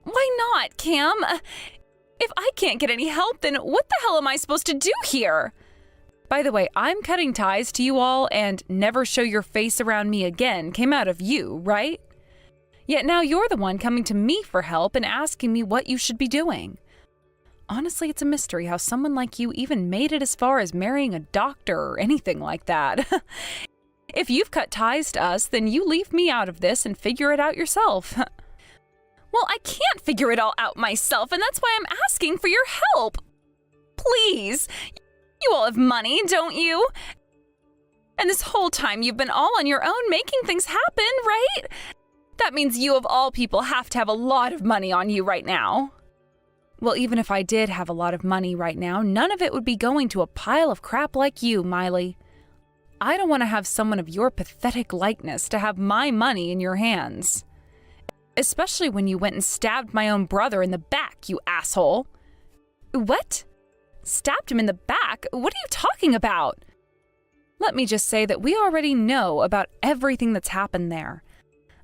S5: Why not, Cam? If I can't get any help, then what the hell am I supposed to do here? By the way, I'm cutting ties to you all, and never show your face around me again came out of you, right? Yet now you're the one coming to me for help and asking me what you should be doing. Honestly, it's a mystery how someone like you even made it as far as marrying a doctor or anything like that. If you've cut ties to us, then you leave me out of this and figure it out yourself. Well, I can't figure it all out myself, and that's why I'm asking for your help. Please. You all have money, don't you? And this whole time you've been all on your own making things happen, right? That means you of all people have to have a lot of money on you right now. Well, even if I did have a lot of money right now, none of it would be going to a pile of crap like you, Miley. I don't want to have someone of your pathetic likeness to have my money in your hands. Especially when you went and stabbed my own brother in the back, you asshole. What? Stabbed him in the back? What are you talking about? Let me just say that we already know about everything that's happened there.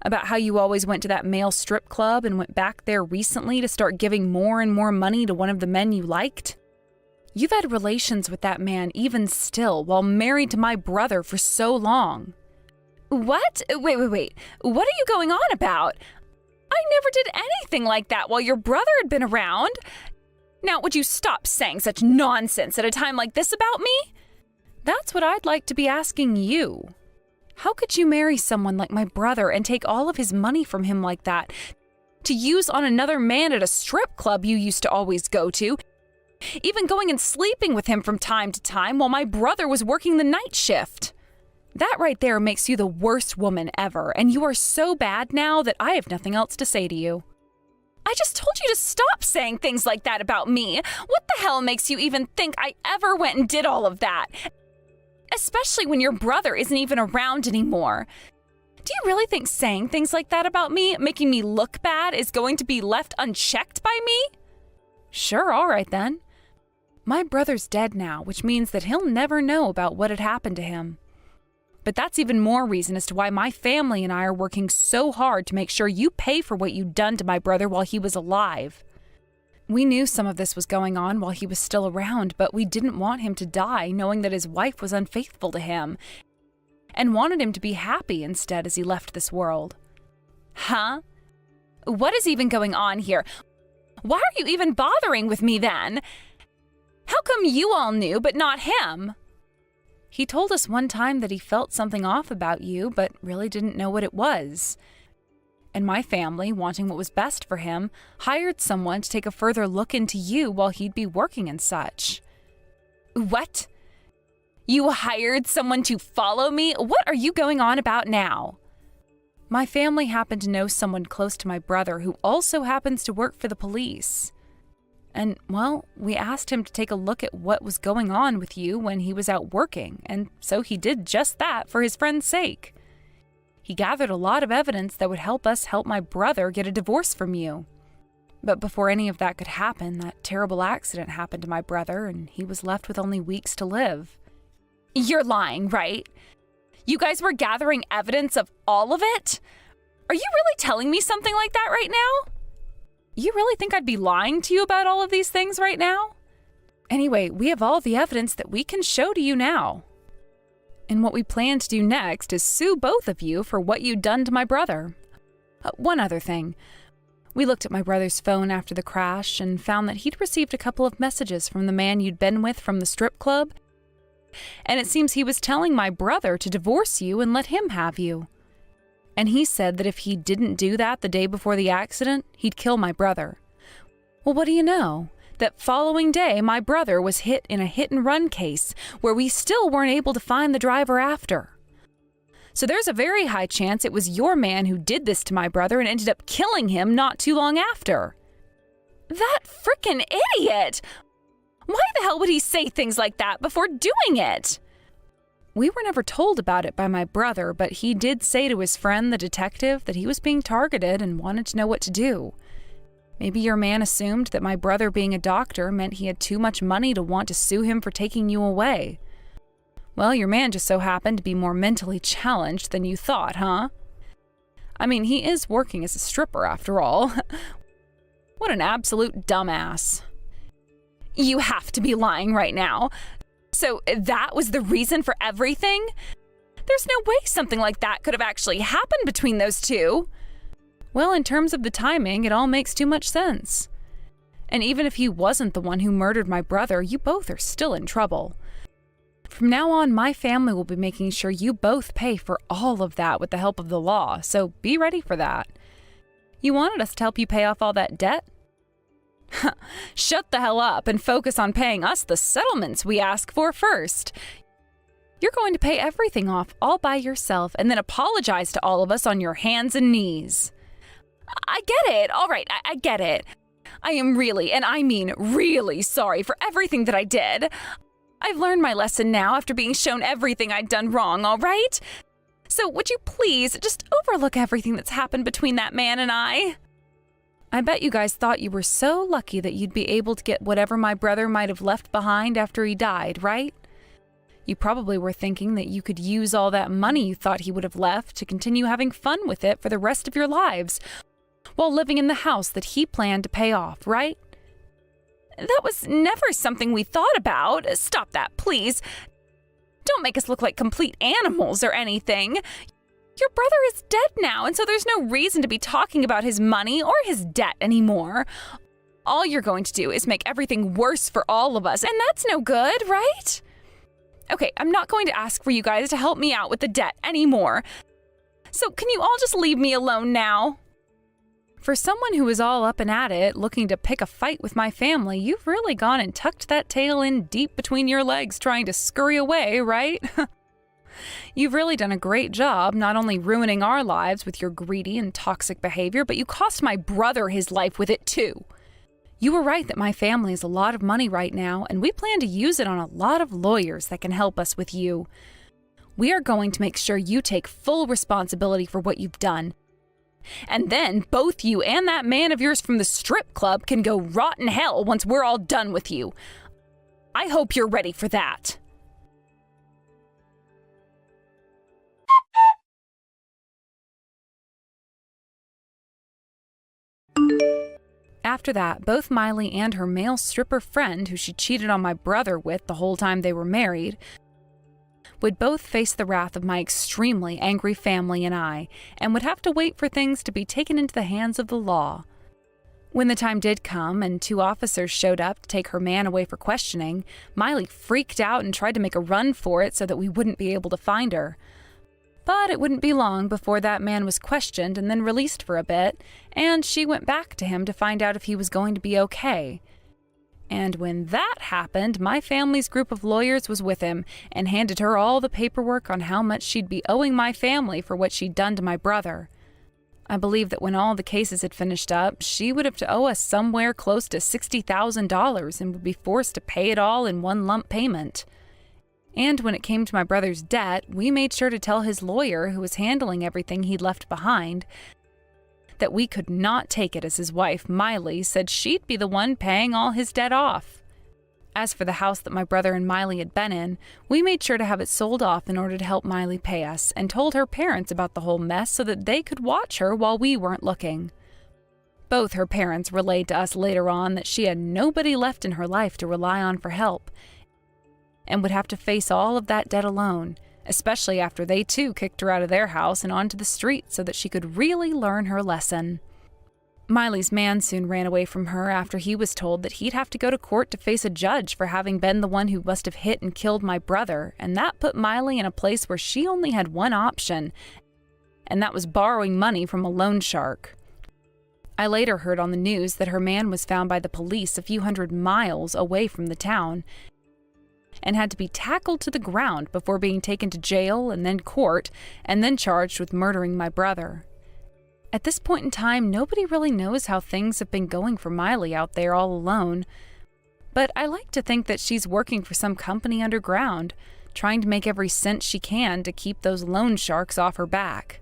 S5: About how you always went to that male strip club and went back there recently to start giving more and more money to one of the men you liked. You've had relations with that man even still while married to my brother for so long. What? Wait. What are you going on about? I never did anything like that while your brother had been around. Now, would you stop saying such nonsense at a time like this about me? That's what I'd like to be asking you. How could you marry someone like my brother and take all of his money from him like that, to use on another man at a strip club you used to always go to, even going and sleeping with him from time to time while my brother was working the night shift? That right there makes you the worst woman ever, and you are so bad now that I have nothing else to say to you. I just told you to stop saying things like that about me. What the hell makes you even think I ever went and did all of that? Especially when your brother isn't even around anymore. Do you really think saying things like that about me, making me look bad, is going to be left unchecked by me? Sure, all right then. My brother's dead now, which means that he'll never know about what had happened to him. But that's even more reason as to why my family and I are working so hard to make sure you pay for what you'd done to my brother while he was alive. We knew some of this was going on while he was still around, but we didn't want him to die knowing that his wife was unfaithful to him, and wanted him to be happy instead as he left this world. Huh? What is even going on here? Why are you even bothering with me then? How come you all knew but not him? He told us one time that he felt something off about you, but really didn't know what it was. And my family, wanting what was best for him, hired someone to take a further look into you while he'd be working and such. What? You hired someone to follow me? What are you going on about now? My family happened to know someone close to my brother who also happens to work for the police. And, well, we asked him to take a look at what was going on with you when he was out working, and so he did just that for his friend's sake. He gathered a lot of evidence that would help us help my brother get a divorce from you. But before any of that could happen, that terrible accident happened to my brother, and he was left with only weeks to live. You're lying, right? You guys were gathering evidence of all of it? Are you really telling me something like that right now? You really think I'd be lying to you about all of these things right now? Anyway, we have all the evidence that we can show to you now. And what we plan to do next is sue both of you for what you'd done to my brother. One other thing. We looked at my brother's phone after the crash and found that he'd received a couple of messages from the man you'd been with from the strip club. And it seems he was telling my brother to divorce you and let him have you. And he said that if he didn't do that the day before the accident, he'd kill my brother. Well, what do you know? That following day, my brother was hit in a hit-and-run case where we still weren't able to find the driver after. So there's a very high chance it was your man who did this to my brother and ended up killing him not too long after. That frickin' idiot! Why the hell would he say things like that before doing it? We were never told about it by my brother, but he did say to his friend, the detective, that he was being targeted and wanted to know what to do. Maybe your man assumed that my brother being a doctor meant he had too much money to want to sue him for taking you away. Well, your man just so happened to be more mentally challenged than you thought, huh? I mean, he is working as a stripper after all. What an absolute dumbass. You have to be lying right now. So that was the reason for everything? There's no way something like that could have actually happened between those two. Well, in terms of the timing, it all makes too much sense. And even if he wasn't the one who murdered my brother, you both are still in trouble. From now on, my family will be making sure you both pay for all of that with the help of the law, so be ready for that. You wanted us to help you pay off all that debt? Shut the hell up and focus on paying us the settlements we ask for first. You're going to pay everything off all by yourself and then apologize to all of us on your hands and knees. I get it. All right, I get it. I am really, and I mean really sorry for everything that I did. I've learned my lesson now after being shown everything I'd done wrong, all right? So would you please just overlook everything that's happened between that man and I? I bet you guys thought you were so lucky that you'd be able to get whatever my brother might have left behind after he died, right? You probably were thinking that you could use all that money you thought he would have left to continue having fun with it for the rest of your lives, while living in the house that he planned to pay off, right? That was never something we thought about. Stop that, please. Don't make us look like complete animals or anything. Your brother is dead now, and so there's no reason to be talking about his money or his debt anymore. All you're going to do is make everything worse for all of us, and that's no good, right? Okay, I'm not going to ask for you guys to help me out with the debt anymore. So can you all just leave me alone now? For someone who is all up and at it, looking to pick a fight with my family, you've really gone and tucked that tail in deep between your legs trying to scurry away, right? You've really done a great job not only ruining our lives with your greedy and toxic behavior, but you cost my brother his life with it too. You were right that my family has a lot of money right now, and we plan to use it on a lot of lawyers that can help us with you. We are going to make sure you take full responsibility for what you've done. And then both you and that man of yours from the strip club can go rot in hell once we're all done with you. I hope you're ready for that. After that, both Miley and her male stripper friend, who she cheated on my brother with the whole time they were married, would both face the wrath of my extremely angry family and I, and would have to wait for things to be taken into the hands of the law. When the time did come and 2 officers showed up to take her man away for questioning, Miley freaked out and tried to make a run for it so that we wouldn't be able to find her. But it wouldn't be long before that man was questioned and then released for a bit, and she went back to him to find out if he was going to be okay. And when that happened, my family's group of lawyers was with him and handed her all the paperwork on how much she'd be owing my family for what she'd done to my brother. I believe that when all the cases had finished up, she would have to owe us somewhere close to $60,000 and would be forced to pay it all in one lump payment. And when it came to my brother's debt, we made sure to tell his lawyer, who was handling everything he'd left behind, that we could not take it as his wife, Miley, said she'd be the one paying all his debt off. As for the house that my brother and Miley had been in, we made sure to have it sold off in order to help Miley pay us, and told her parents about the whole mess so that they could watch her while we weren't looking. Both her parents relayed to us later on that she had nobody left in her life to rely on for help, and would have to face all of that debt alone, especially after they too kicked her out of their house and onto the street so that she could really learn her lesson. Miley's man soon ran away from her after he was told that he'd have to go to court to face a judge for having been the one who must have hit and killed my brother, and that put Miley in a place where she only had one option, and that was borrowing money from a loan shark. I later heard on the news that her man was found by the police a few hundred miles away from the town, and had to be tackled to the ground before being taken to jail and then court, and then charged with murdering my brother. At this point in time, nobody really knows how things have been going for Miley out there all alone, but I like to think that she's working for some company underground, trying to make every cent she can to keep those loan sharks off her back.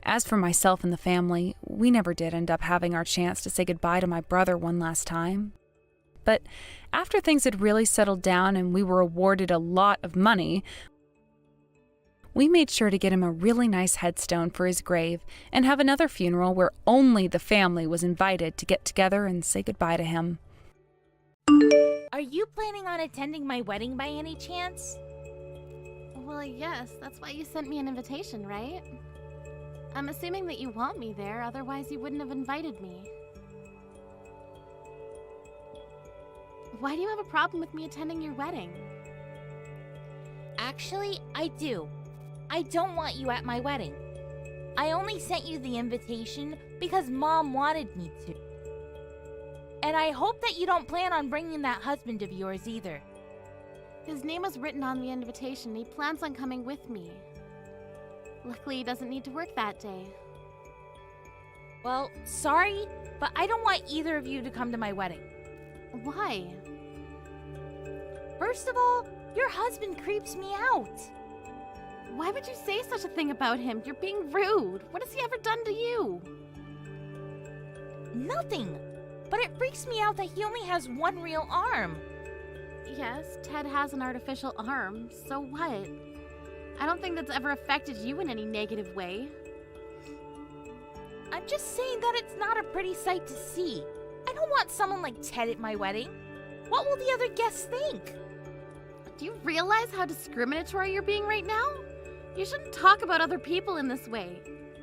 S5: As for myself and the family, we never did end up having our chance to say goodbye to my brother one last time. But after things had really settled down and we were awarded a lot of money, we made sure to get him a really nice headstone for his grave and have another funeral where only the family was invited to get together and say goodbye to him.
S2: Are you planning on attending my wedding by any chance?
S7: Well, yes, that's why you sent me an invitation, right? I'm assuming that you want me there, otherwise you wouldn't have invited me. Why do you have a problem with me attending your wedding?
S2: Actually, I do. I don't want you at my wedding. I only sent you the invitation because Mom wanted me to. And I hope that you don't plan on bringing that husband of yours either.
S7: His name was written on the invitation. He plans on coming with me. Luckily, he doesn't need to work that day.
S2: Well, sorry, but I don't want either of you to come to my wedding.
S7: Why?
S2: First of all, your husband creeps me out.
S7: Why would you say such a thing about him? You're being rude. What has he ever done to you?
S2: Nothing. But it freaks me out that he only has one real arm.
S7: Yes, Ted has an artificial arm. So what? I don't think that's ever affected you in any negative way.
S2: I'm just saying that it's not a pretty sight to see. I don't want someone like Ted at my wedding. What will the other guests think?
S7: Do you realize how discriminatory you're being right now? You shouldn't talk about other people in this way.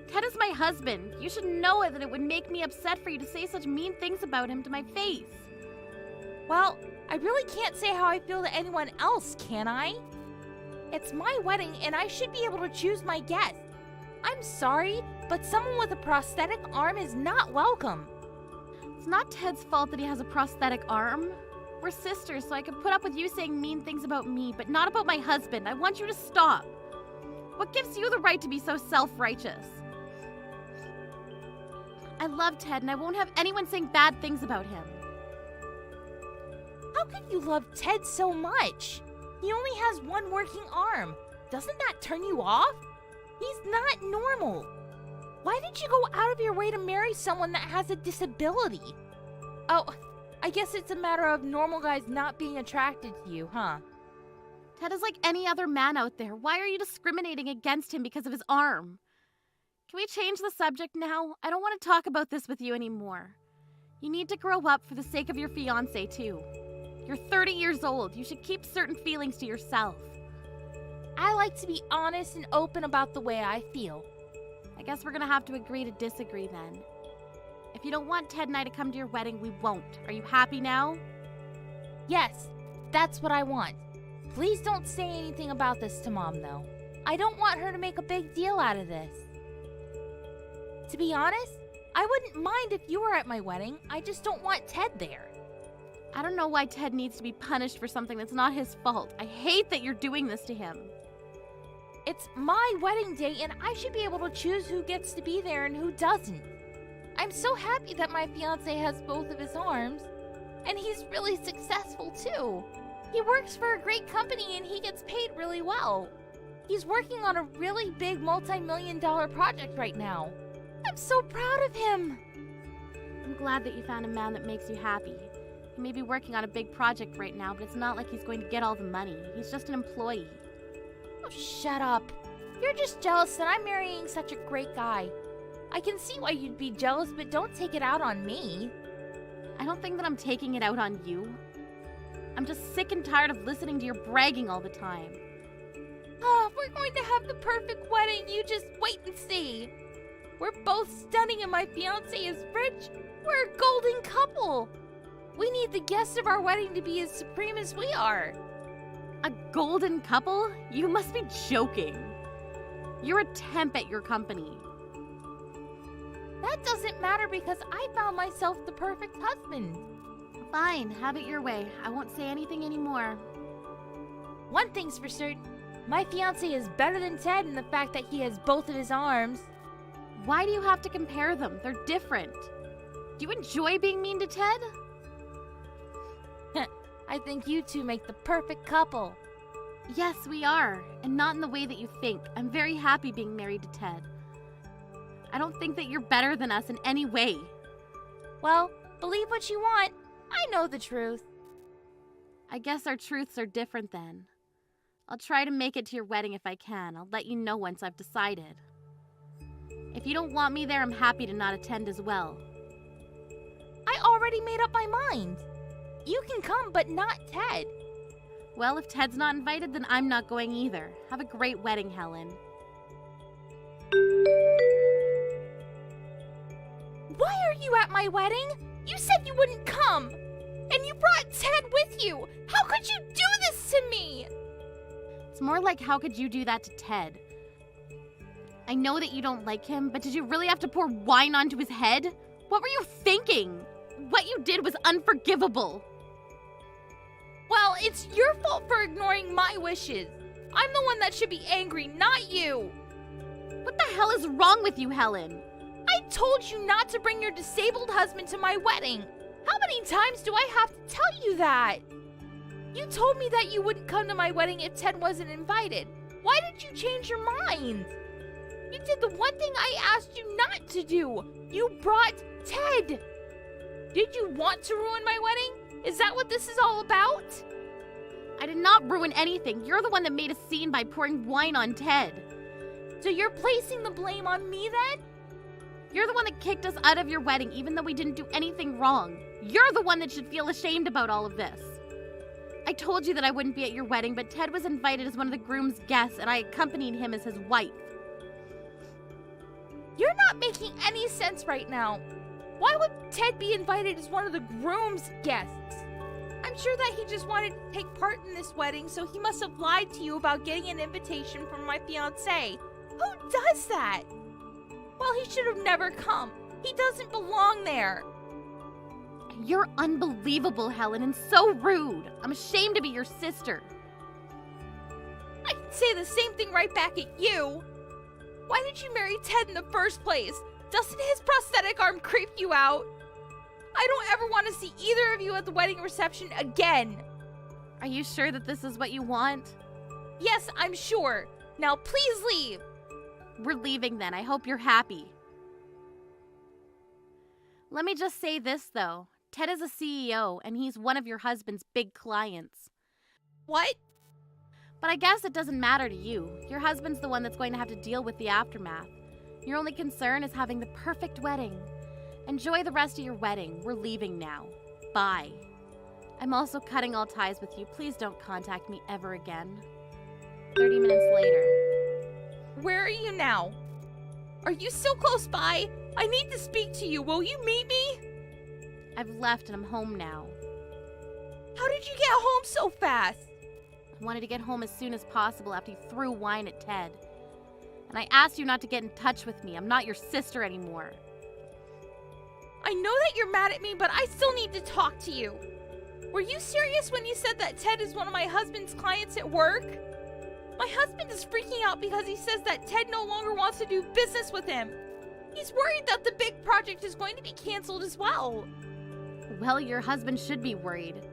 S7: Ted is my husband. You should know that it would make me upset for you to say such mean things about him to my face.
S2: Well, I really can't say how I feel to anyone else, can I? It's my wedding and I should be able to choose my guests. I'm sorry, but someone with a prosthetic arm is not welcome.
S7: It's not Ted's fault that he has a prosthetic arm. We're sisters, so I can put up with you saying mean things about me, but not about my husband. I want you to stop. What gives you the right to be so self-righteous? I love Ted, and I won't have anyone saying bad things about him.
S4: How could you love Ted so much? He only has one working arm. Doesn't that turn you off? He's not normal. Why did you go out of your way to marry someone that has a disability? Oh, I guess it's a matter of normal guys not being attracted to you, huh?
S7: Ted is like any other man out there. Why are you discriminating against him because of his arm? Can we change the subject now? I don't want to talk about this with you anymore. You need to grow up for the sake of your fiancé, too. You're 30 years old. You should keep certain feelings to yourself.
S4: I like to be honest and open about the way I feel.
S7: I guess we're gonna have to agree to disagree then. If you don't want Ted and I to come to your wedding, we won't. Are you happy now?
S4: Yes, that's what I want. Please don't say anything about this to Mom, though. I don't want her to make a big deal out of this. To be honest, I wouldn't mind if you were at my wedding. I just don't want Ted there.
S7: I don't know why Ted needs to be punished for something that's not his fault. I hate that you're doing this to him.
S4: It's my wedding day, and I should be able to choose who gets to be there and who doesn't. I'm so happy that my fiancé has both of his arms, and he's really successful too. He works for a great company and he gets paid really well. He's working on a really big multi-million-dollar project right now. I'm so proud of him.
S7: I'm glad that you found a man that makes you happy. He may be working on a big project right now, but it's not like he's going to get all the money. He's just an employee.
S4: Oh, shut up. You're just jealous that I'm marrying such a great guy. I can see why you'd be jealous, but don't take it out on me.
S7: I don't think that I'm taking it out on you. I'm just sick and tired of listening to your bragging all the time.
S4: Oh, we're going to have the perfect wedding. You just wait and see. We're both stunning and my fiancé is rich. We're a golden couple. We need the guests of our wedding to be as supreme as we are.
S7: A golden couple? You must be joking. You're a temp at your company.
S4: That doesn't matter because I found myself the perfect husband.
S7: Fine, have it your way. I won't say anything anymore.
S4: One thing's for certain. My fiancé is better than Ted in the fact that he has both of his arms.
S7: Why do you have to compare them? They're different. Do you enjoy being mean to Ted?
S4: I think you two make the perfect couple.
S7: Yes, we are. And not in the way that you think. I'm very happy being married to Ted. I don't think that you're better than us in any way.
S4: Well, believe what you want. I know the truth.
S7: I guess our truths are different then. I'll try to make it to your wedding if I can. I'll let you know once I've decided. If you don't want me there, I'm happy to not attend as well.
S4: I already made up my mind. You can come, but not Ted.
S7: Well, if Ted's not invited, then I'm not going either. Have a great wedding, Helen.
S4: Why are you at my wedding? You said you wouldn't come. And you brought Ted with you. How could you do this to me?
S7: It's more like, how could you do that to Ted? I know that you don't like him, but did you really have to pour wine onto his head? What were you thinking? What you did was unforgivable.
S4: Well, it's your fault for ignoring my wishes. I'm the one that should be angry, not you.
S7: What the hell is wrong with you, Helen?
S4: I told you not to bring your disabled husband to my wedding. How many times do I have to tell you that? You told me that you wouldn't come to my wedding if Ted wasn't invited. Why did you change your mind? You did the one thing I asked you not to do. You brought Ted. Did you want to ruin my wedding? Is that what this is all about?
S7: I did not ruin anything. You're the one that made a scene by pouring wine on Ted.
S4: So you're placing the blame on me then?
S7: You're the one that kicked us out of your wedding even though we didn't do anything wrong. You're the one that should feel ashamed about all of this. I told you that I wouldn't be at your wedding, but Ted was invited as one of the groom's guests and I accompanied him as his wife.
S4: You're not making any sense right now. Why would Ted be invited as one of the groom's guests? I'm sure that he just wanted to take part in this wedding, so he must have lied to you about getting an invitation from my fiancé. Who does that? Well, he should have never come. He doesn't belong there.
S7: You're unbelievable, Helen, and so rude. I'm ashamed to be your sister.
S4: I can say the same thing right back at you. Why did you marry Ted in the first place? Doesn't his prosthetic arm creep you out? I don't ever want to see either of you at the wedding reception again.
S7: Are you sure that this is what you want?
S4: Yes, I'm sure. Now please leave.
S7: We're leaving then. I hope you're happy. Let me just say this, though. Ted is a CEO, and he's one of your husband's big clients.
S4: What?
S7: But I guess it doesn't matter to you. Your husband's the one that's going to have to deal with the aftermath. Your only concern is having the perfect wedding. Enjoy the rest of your wedding. We're leaving now. Bye. I'm also cutting all ties with you. Please don't contact me ever again. 30 minutes later.
S4: Where are you now? Are you still close by? I need to speak to you. Will you meet me?
S7: I've left and I'm home now.
S4: How did you get home so fast?
S7: I wanted to get home as soon as possible after you threw wine at Ted. And I asked you not to get in touch with me. I'm not your sister anymore.
S4: I know that you're mad at me, but I still need to talk to you. Were you serious when you said that Ted is one of my husband's clients at work? My husband is freaking out because he says that Ted no longer wants to do business with him. He's worried that the big project is going to be canceled as well.
S7: Well, your husband should be worried.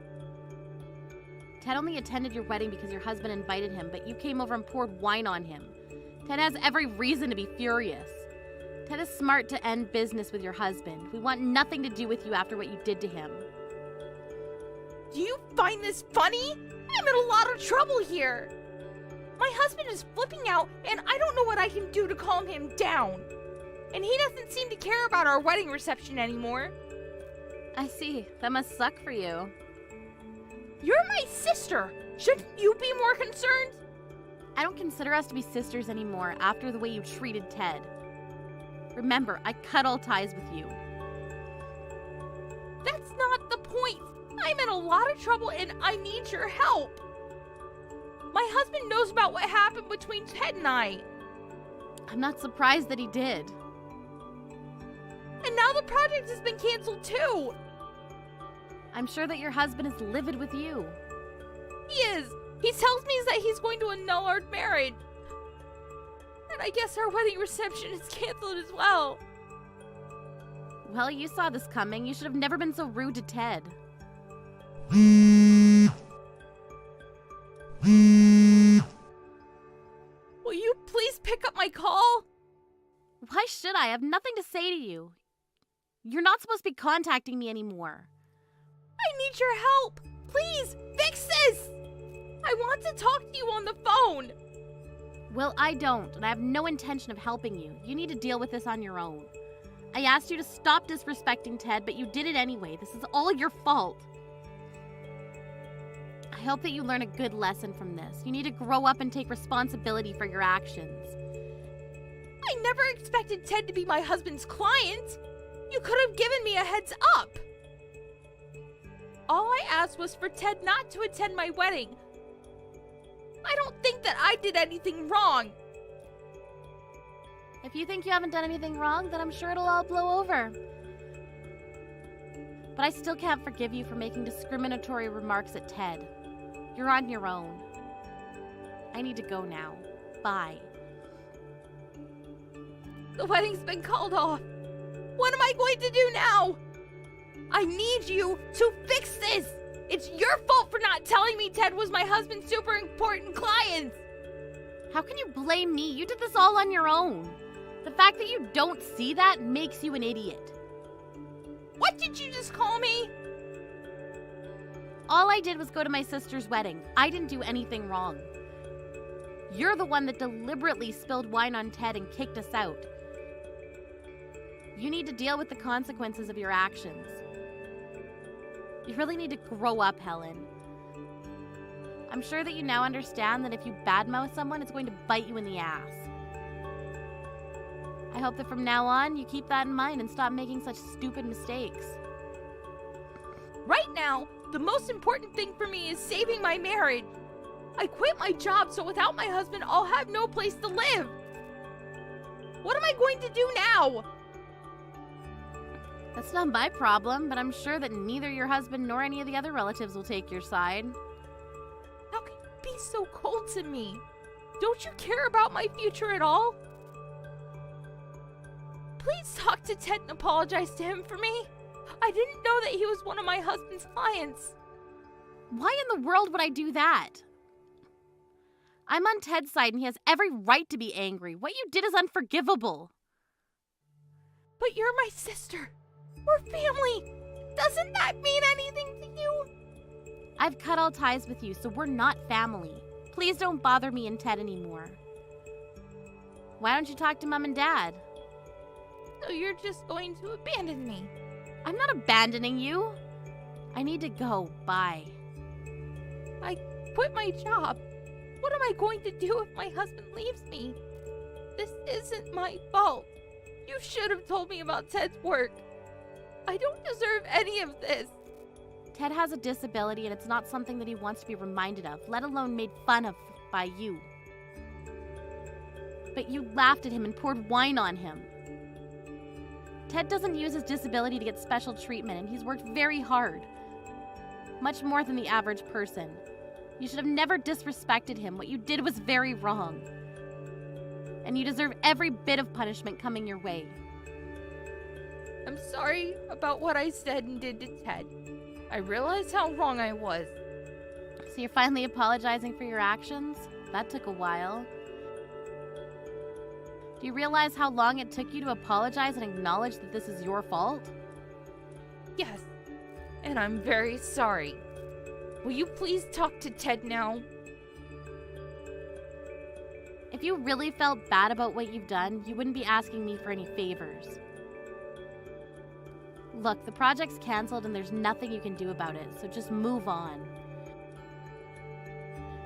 S7: Ted only attended your wedding because your husband invited him, but you came over and poured wine on him. Ted has every reason to be furious. Ted is smart to end business with your husband. We want nothing to do with you after what you did to him.
S4: Do you find this funny? I'm in a lot of trouble here. My husband is flipping out, and I don't know what I can do to calm him down. And he doesn't seem to care about our wedding reception anymore.
S7: I see. That must suck for you.
S4: You're my sister. Shouldn't you be more concerned?
S7: I don't consider us to be sisters anymore after the way you treated Ted. Remember, I cut all ties with you.
S4: That's not the point. I'm in a lot of trouble and I need your help. My husband knows about what happened between Ted and I.
S7: I'm not surprised that he did.
S4: And now the project has been canceled too.
S7: I'm sure that your husband is livid with you.
S4: He is. He tells me that he's going to annul our marriage. And I guess our wedding reception is canceled as well.
S7: Well, you saw this coming. You should have never been so rude to Ted.
S4: Will you please pick up my call?
S7: Why should I? I have nothing to say to you. You're not supposed to be contacting me anymore.
S4: I need your help. Please, fix this. I want to talk to you on the phone.
S7: Well, I don't, and I have no intention of helping you. You need to deal with this on your own. I asked you to stop disrespecting Ted, but you did it anyway. This is all your fault. I hope that you learn a good lesson from this. You need to grow up and take responsibility for your actions.
S4: I never expected Ted to be my husband's client. You could have given me a heads up. All I asked was for Ted not to attend my wedding. I don't think that I did anything wrong.
S7: If you think you haven't done anything wrong, then I'm sure it'll all blow over. But I still can't forgive you for making discriminatory remarks at Ted. You're on your own. I need to go now. Bye.
S4: The wedding's been called off. What am I going to do now? I need you to fix this. It's your fault for not telling me Ted was my husband's super important client.
S7: How can you blame me? You did this all on your own. The fact that you don't see that makes you an idiot.
S4: What did you just call me?
S7: All I did was go to my sister's wedding. I didn't do anything wrong. You're the one that deliberately spilled wine on Ted and kicked us out. You need to deal with the consequences of your actions. You really need to grow up, Helen. I'm sure that you now understand that if you badmouth someone, it's going to bite you in the ass. I hope that from now on, you keep that in mind and stop making such stupid mistakes.
S4: Right now, the most important thing for me is saving my marriage. I quit my job, so without my husband, I'll have no place to live. What am I going to do now?
S7: That's not my problem, but I'm sure that neither your husband nor any of the other relatives will take your side.
S4: How can you be so cold to me? Don't you care about my future at all? Please talk to Ted and apologize to him for me. I didn't know that he was one of my husband's clients.
S7: Why in the world would I do that? I'm on Ted's side and he has every right to be angry. What you did is unforgivable.
S4: But you're my sister. We're family. Doesn't that mean anything to you?
S7: I've cut all ties with you, so we're not family. Please don't bother me and Ted anymore. Why don't you talk to Mom and Dad?
S4: So you're just going to abandon me?
S7: I'm not abandoning you. I need to go. Bye.
S4: I quit my job. What am I going to do if my husband leaves me? This isn't my fault. You should have told me about Ted's work. I don't deserve any of this.
S7: Ted has a disability and it's not something that he wants to be reminded of, let alone made fun of by you. But you laughed at him and poured wine on him. Ted doesn't use his disability to get special treatment, and he's worked very hard. Much more than the average person. You should have never disrespected him. What you did was very wrong. And you deserve every bit of punishment coming your way.
S4: I'm sorry about what I said and did to Ted. I realized how wrong I was.
S7: So you're finally apologizing for your actions? That took a while. Do you realize how long it took you to apologize and acknowledge that this is your fault?
S4: Yes, and I'm very sorry. Will you please talk to Ted now?
S7: If you really felt bad about what you've done, you wouldn't be asking me for any favors. Look, the project's canceled and there's nothing you can do about it, so just move on.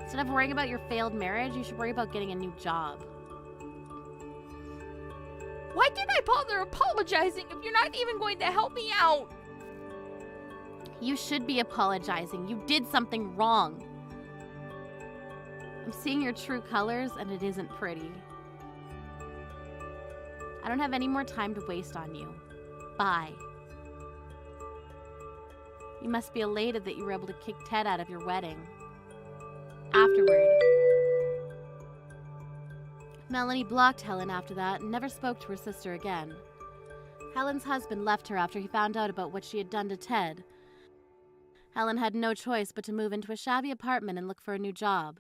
S7: Instead of worrying about your failed marriage, you should worry about getting a new job.
S4: Why did I bother apologizing if you're not even going to help me out?
S7: You should be apologizing. You did something wrong. I'm seeing your true colors, and it isn't pretty. I don't have any more time to waste on you. Bye. You must be elated that you were able to kick Ted out of your wedding. Afterward, Melanie blocked Helen after that and never spoke to her sister again. Helen's husband left her after he found out about what she had done to Ted. Helen had no choice but to move into a shabby apartment and look for a new job.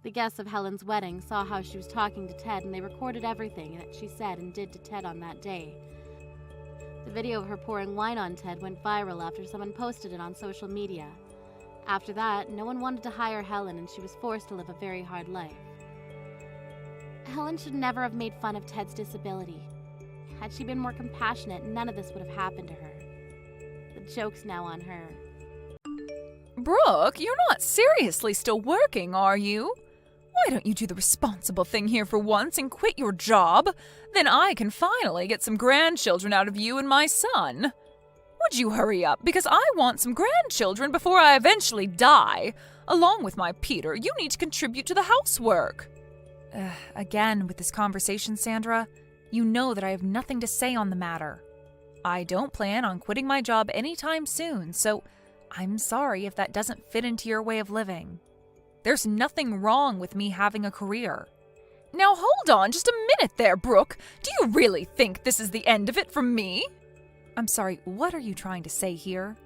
S7: The guests of Helen's wedding saw how she was talking to Ted, and they recorded everything that she said and did to Ted on that day. The video of her pouring wine on Ted went viral after someone posted it on social media. After that, no one wanted to hire Helen, and she was forced to live a very hard life. Helen should never have made fun of Ted's disability. Had she been more compassionate, none of this would have happened to her. The joke's now on her.
S5: Brooke, you're not seriously still working, are you? Why don't you do the responsible thing here for once and quit your job? Then I can finally get some grandchildren out of you and my son. Would you hurry up? Because I want some grandchildren before I eventually die. Along with my Peter, you need to contribute to the housework. Again, with this conversation, Sandra, you know that I have nothing to say on the matter. I don't plan on quitting my job anytime soon, so I'm sorry if that doesn't fit into your way of living. There's nothing wrong with me having a career. Now hold on just a minute there, Brooke. Do you really think this is the end of it for me? I'm sorry, what are you trying to say here?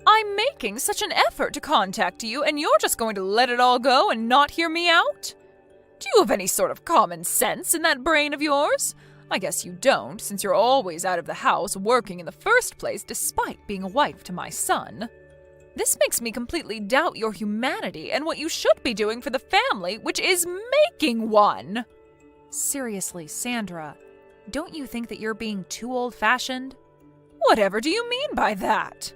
S5: I'm making such an effort to contact you, and you're just going to let it all go and not hear me out? Do you have any sort of common sense in that brain of yours? I guess you don't, since you're always out of the house working in the first place despite being a wife to my son. This makes me completely doubt your humanity and what you should be doing for the family, which is making one. Seriously, Sandra, don't you think that you're being too old-fashioned? Whatever do you mean by that?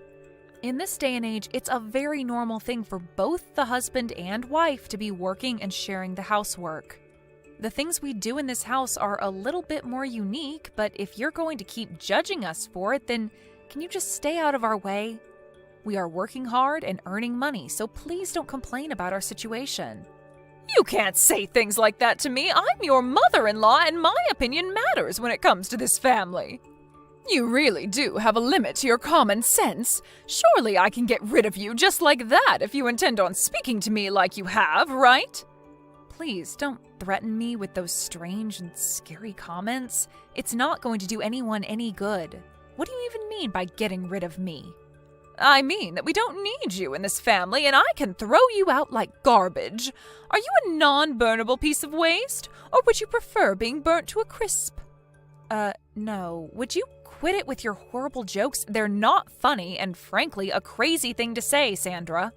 S5: In this day and age, it's a very normal thing for both the husband and wife to be working and sharing the housework. The things we do in this house are a little bit more unique, but if you're going to keep judging us for it, then can you just stay out of our way? We are working hard and earning money, so please don't complain about our situation. You can't say things like that to me. I'm your mother-in-law, and my opinion matters when it comes to this family. You really do have a limit to your common sense. Surely I can get rid of you just like that if you intend on speaking to me like you have, right? please don't threaten me with those strange and scary comments. It's not going to do anyone any good. What do you even mean by getting rid of me? I mean that we don't need you in this family and I can throw you out like garbage. Are you a non-burnable piece of waste? Or would you prefer being burnt to a crisp? No. Would you quit it with your horrible jokes? They're not funny and frankly a crazy thing to say, Sandra.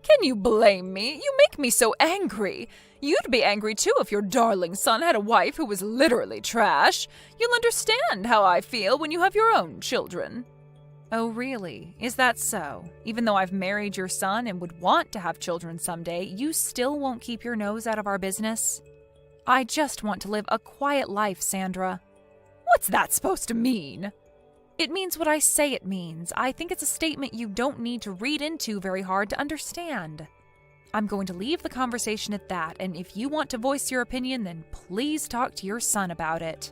S5: Can you blame me? You make me so angry. You'd be angry too if your darling son had a wife who was literally trash. You'll understand how I feel when you have your own children. Oh, really? Is that so? Even though I've married your son and would want to have children someday, you still won't keep your nose out of our business? I just want to live a quiet life, Sandra. What's that supposed to mean? It means what I say it means. I think it's a statement you don't need to read into very hard to understand. I'm going to leave the conversation at that, and if you want to voice your opinion, then please talk to your son about it.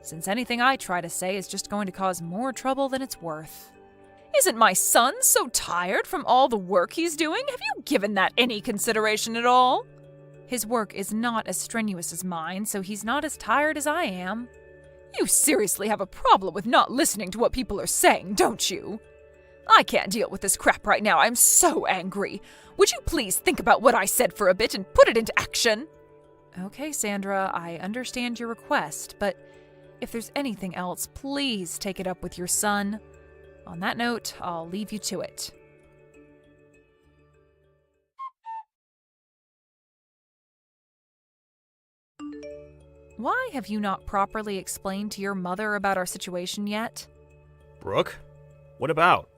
S5: Since anything I try to say is just going to cause more trouble than it's worth. Isn't my son so tired from all the work he's doing? Have you given that any consideration at all? His work is not as strenuous as mine, so he's not as tired as I am. You seriously have a problem with not listening to what people are saying, don't you? I can't deal with this crap right now. I'm so angry. Would you please think about what I said for a bit and put it into action? Okay, Sandra, I understand your request, but if there's anything else, please take it up with your son. On that note, I'll leave you to it. Why have you not properly explained to your mother about our situation yet?
S8: Brooke? What about?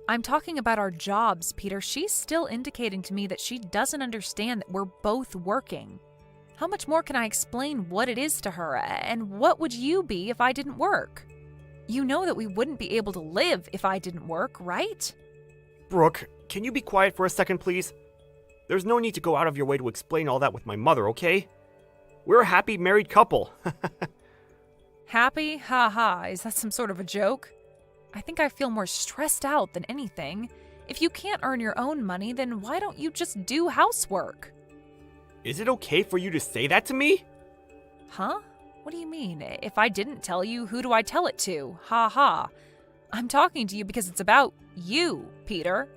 S5: I'm talking about our jobs, Peter. She's still indicating to me that she doesn't understand that we're both working. How much more can I explain what it is to her, and what would you be if I didn't work? You know that we wouldn't be able to live if I didn't work, right?
S8: Brooke, can you be quiet for a second, please? There's no need to go out of your way to explain all that with my mother, okay? We're a happy married couple.
S5: Happy? Ha ha. Is that some sort of a joke? I think I feel more stressed out than anything. If you can't earn your own money, then why don't you just do housework?
S8: Is it okay for you to say that to me?
S5: Huh? What do you mean? If I didn't tell you, who do I tell it to? Ha ha. I'm talking to you because it's about you, Peter.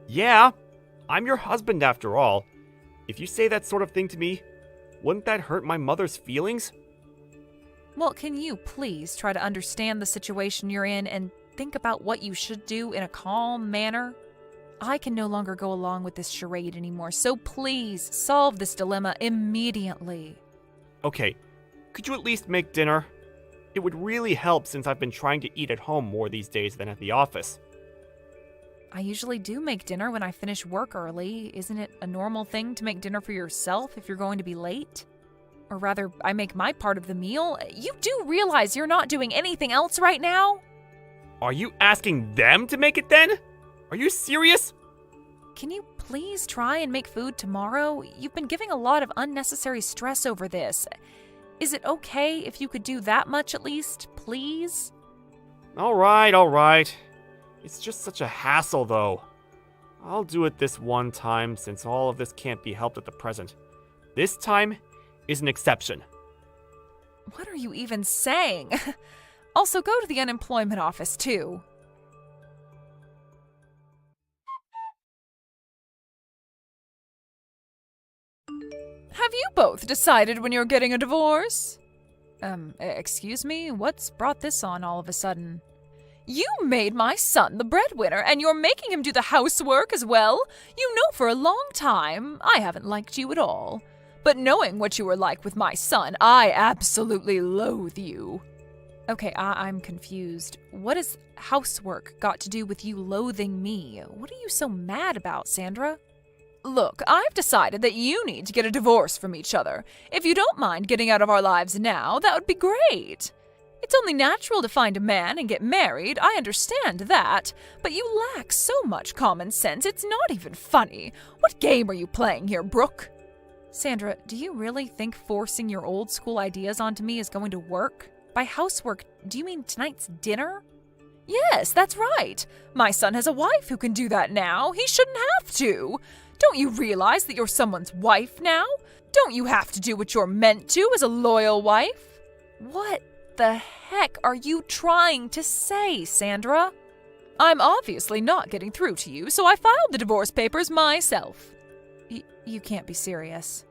S8: Yeah, I'm your husband after all. If you say that sort of thing to me, wouldn't that hurt my mother's feelings?
S5: Well, can you please try to understand the situation you're in and think about what you should do in a calm manner? I can no longer go along with this charade anymore, so please solve this dilemma immediately.
S8: Okay, could you at least make dinner? It would really help since I've been trying to eat at home more these days than at the office.
S5: I usually do make dinner when I finish work early. Isn't it a normal thing to make dinner for yourself if you're going to be late? Or rather, I make my part of the meal. You do realize you're not doing anything else right now?
S8: Are you asking them to make it then? Are you serious?
S5: Can you please try and make food tomorrow? You've been giving a lot of unnecessary stress over this. Is it okay if you could do that much at least, please?
S8: All right. It's just such a hassle, though. I'll do it this one time since all of this can't be helped at the present. This time is an exception.
S5: What are you even saying? Also, go to the unemployment office, too. Have you both decided when you're getting a divorce? Excuse me? What's brought this on all of a sudden? You made my son the breadwinner, and you're making him do the housework as well? You know for a long time I haven't liked you at all. But knowing what you were like with my son, I absolutely loathe you. Okay, I'm confused. What has housework got to do with you loathing me? What are you so mad about, Sandra? Look, I've decided that you need to get a divorce from each other. If you don't mind getting out of our lives now, that would be great. It's only natural to find a man and get married, I understand that, but you lack so much common sense, it's not even funny. What game are you playing here, Brooke? Sandra, do you really think forcing your old school ideas onto me is going to work? By housework, do you mean tonight's dinner? Yes, that's right. My son has a wife who can do that now. He shouldn't have to. Don't you realize that you're someone's wife now?
S9: Don't you have to do what you're meant to as a loyal wife? What the heck are you trying to say, Sandra? I'm obviously not getting through to you, so I filed the divorce papers myself. You can't be serious.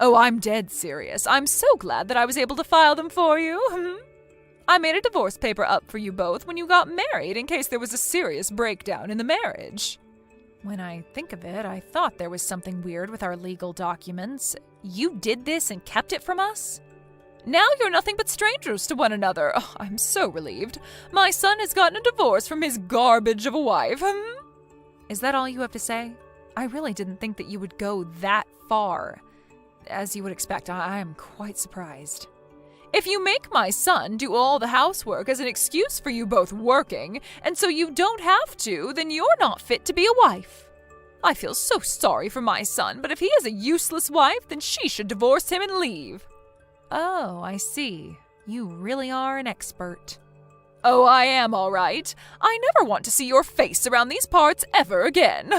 S9: Oh, I'm dead serious. I'm so glad that I was able to file them for you. I made a divorce paper up for you both when you got married in case there was a serious breakdown in the marriage. When I think of it, I thought there was something weird with our legal documents. You did this and kept it from us? Now you're nothing but strangers to one another. Oh, I'm so relieved. My son has gotten a divorce from his garbage of a wife. Is that all you have to say? I really didn't think that you would go that far. As you would expect, I am quite surprised. If you make my son do all the housework as an excuse for you both working, and so you don't have to, then you're not fit to be a wife. I feel so sorry for my son, but if he has a useless wife, then she should divorce him and leave. Oh, I see. You really are an expert. Oh, I am all right. I never want to see your face around these parts ever again.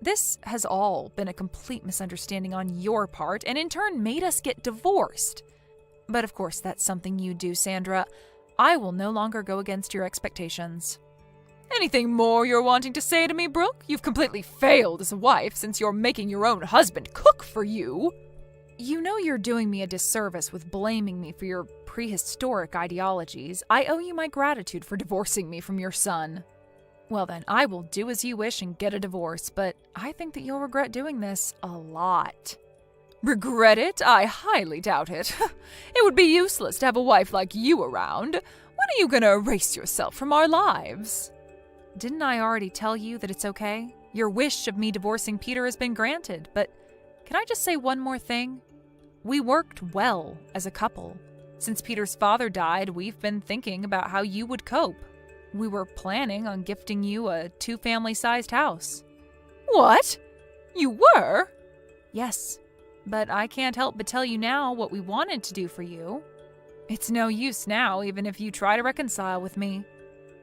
S9: This has all been a complete misunderstanding on your part, and in turn made us get divorced. But of course, that's something you do, Sandra. I will no longer go against your expectations. Anything more you're wanting to say to me, Brooke? You've completely failed as a wife since you're making your own husband cook for you. You know you're doing me a disservice with blaming me for your prehistoric ideologies. I owe you my gratitude for divorcing me from your son. Well then, I will do as you wish and get a divorce, but I think that you'll regret doing this a lot. Regret it? I highly doubt it. It would be useless to have a wife like you around. When are you gonna erase yourself from our lives? Didn't I already tell you that it's okay? Your wish of me divorcing Peter has been granted, but can I just say one more thing? We worked well as a couple. Since Peter's father died, we've been thinking about how you would cope. We were planning on gifting you a 2-family-sized house. What? You were? Yes. But I can't help but tell you now what we wanted to do for you. It's no use now, even if you try to reconcile with me.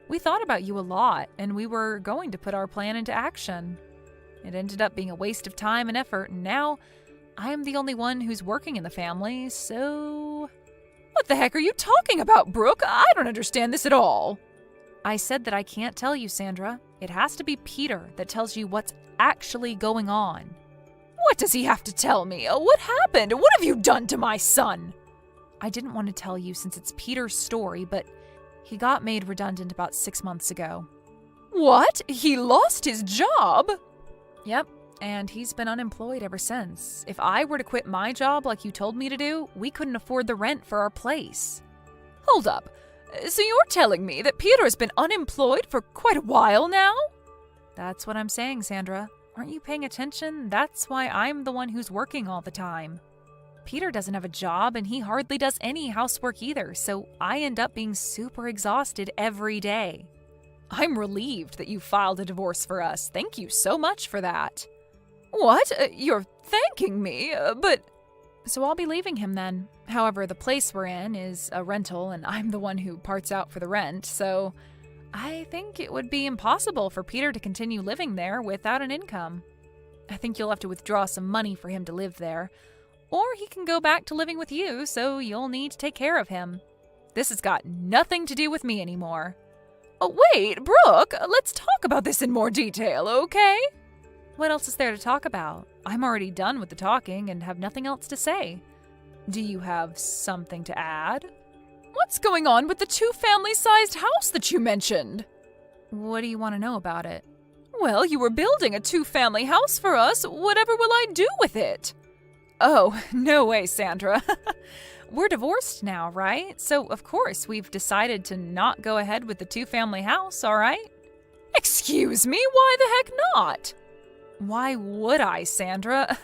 S9: We thought about you a lot, and we were going to put our plan into action. It ended up being a waste of time and effort, and now I am the only one who's working in the family, so... What the heck are you talking about, Brooke? I don't understand this at all. I said that I can't tell you, Sandra. It has to be Peter that tells you what's actually going on. What does he have to tell me? What happened? What have you done to my son? I didn't want to tell you since it's Peter's story, but he got made redundant about 6 months ago. What? He lost his job? Yep, and he's been unemployed ever since. If I were to quit my job like you told me to do, we couldn't afford the rent for our place. Hold up. So you're telling me that Peter has been unemployed for quite a while now? That's what I'm saying, Sandra. Aren't you paying attention? That's why I'm the one who's working all the time. Peter doesn't have a job, and he hardly does any housework either, so I end up being super exhausted every day. I'm relieved that you filed a divorce for us. Thank you so much for that. What? You're thanking me? But... So I'll be leaving him then. However, the place we're in is a rental, and I'm the one who parts out for the rent, so... I think it would be impossible for Peter to continue living there without an income. I think you'll have to withdraw some money for him to live there. Or he can go back to living with you, so you'll need to take care of him. This has got nothing to do with me anymore. Oh, wait, Brooke, let's talk about this in more detail, okay? What else is there to talk about? I'm already done with the talking and have nothing else to say. Do you have something to add? What's going on with the 2-family-sized house that you mentioned? What do you want to know about it? Well, you were building a 2-family house for us. Whatever will I do with it? Oh, no way, Sandra. We're divorced now, right? So, of course, we've decided to not go ahead with the 2-family house, all right? Excuse me? Why the heck not? Why would I, Sandra?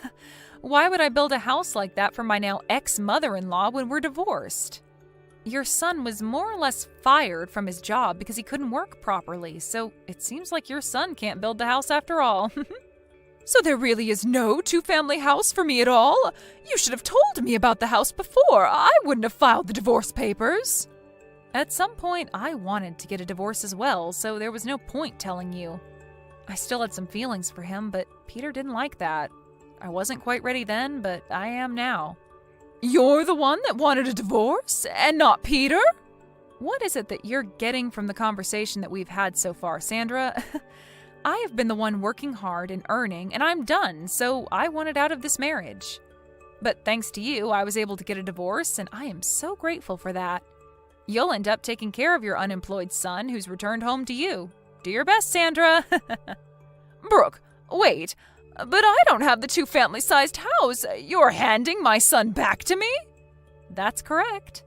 S9: Why would I build a house like that for my now ex-mother-in-law when we're divorced? Your son was more or less fired from his job because he couldn't work properly, so it seems like your son can't build the house after all. So there really is no 2-family house for me at all? You should have told me about the house before. I wouldn't have filed the divorce papers. At some point, I wanted to get a divorce as well, so there was no point telling you. I still had some feelings for him, but Peter didn't like that. I wasn't quite ready then, but I am now. You're the one that wanted a divorce, and not Peter? What is it that you're getting from the conversation that we've had so far, Sandra? I have been the one working hard and earning, and I'm done, so I wanted out of this marriage. But thanks to you, I was able to get a divorce, and I am so grateful for that. You'll end up taking care of your unemployed son who's returned home to you. Do your best, Sandra. Brooke, wait, but I don't have the 2 family-sized house. You're handing my son back to me? That's correct.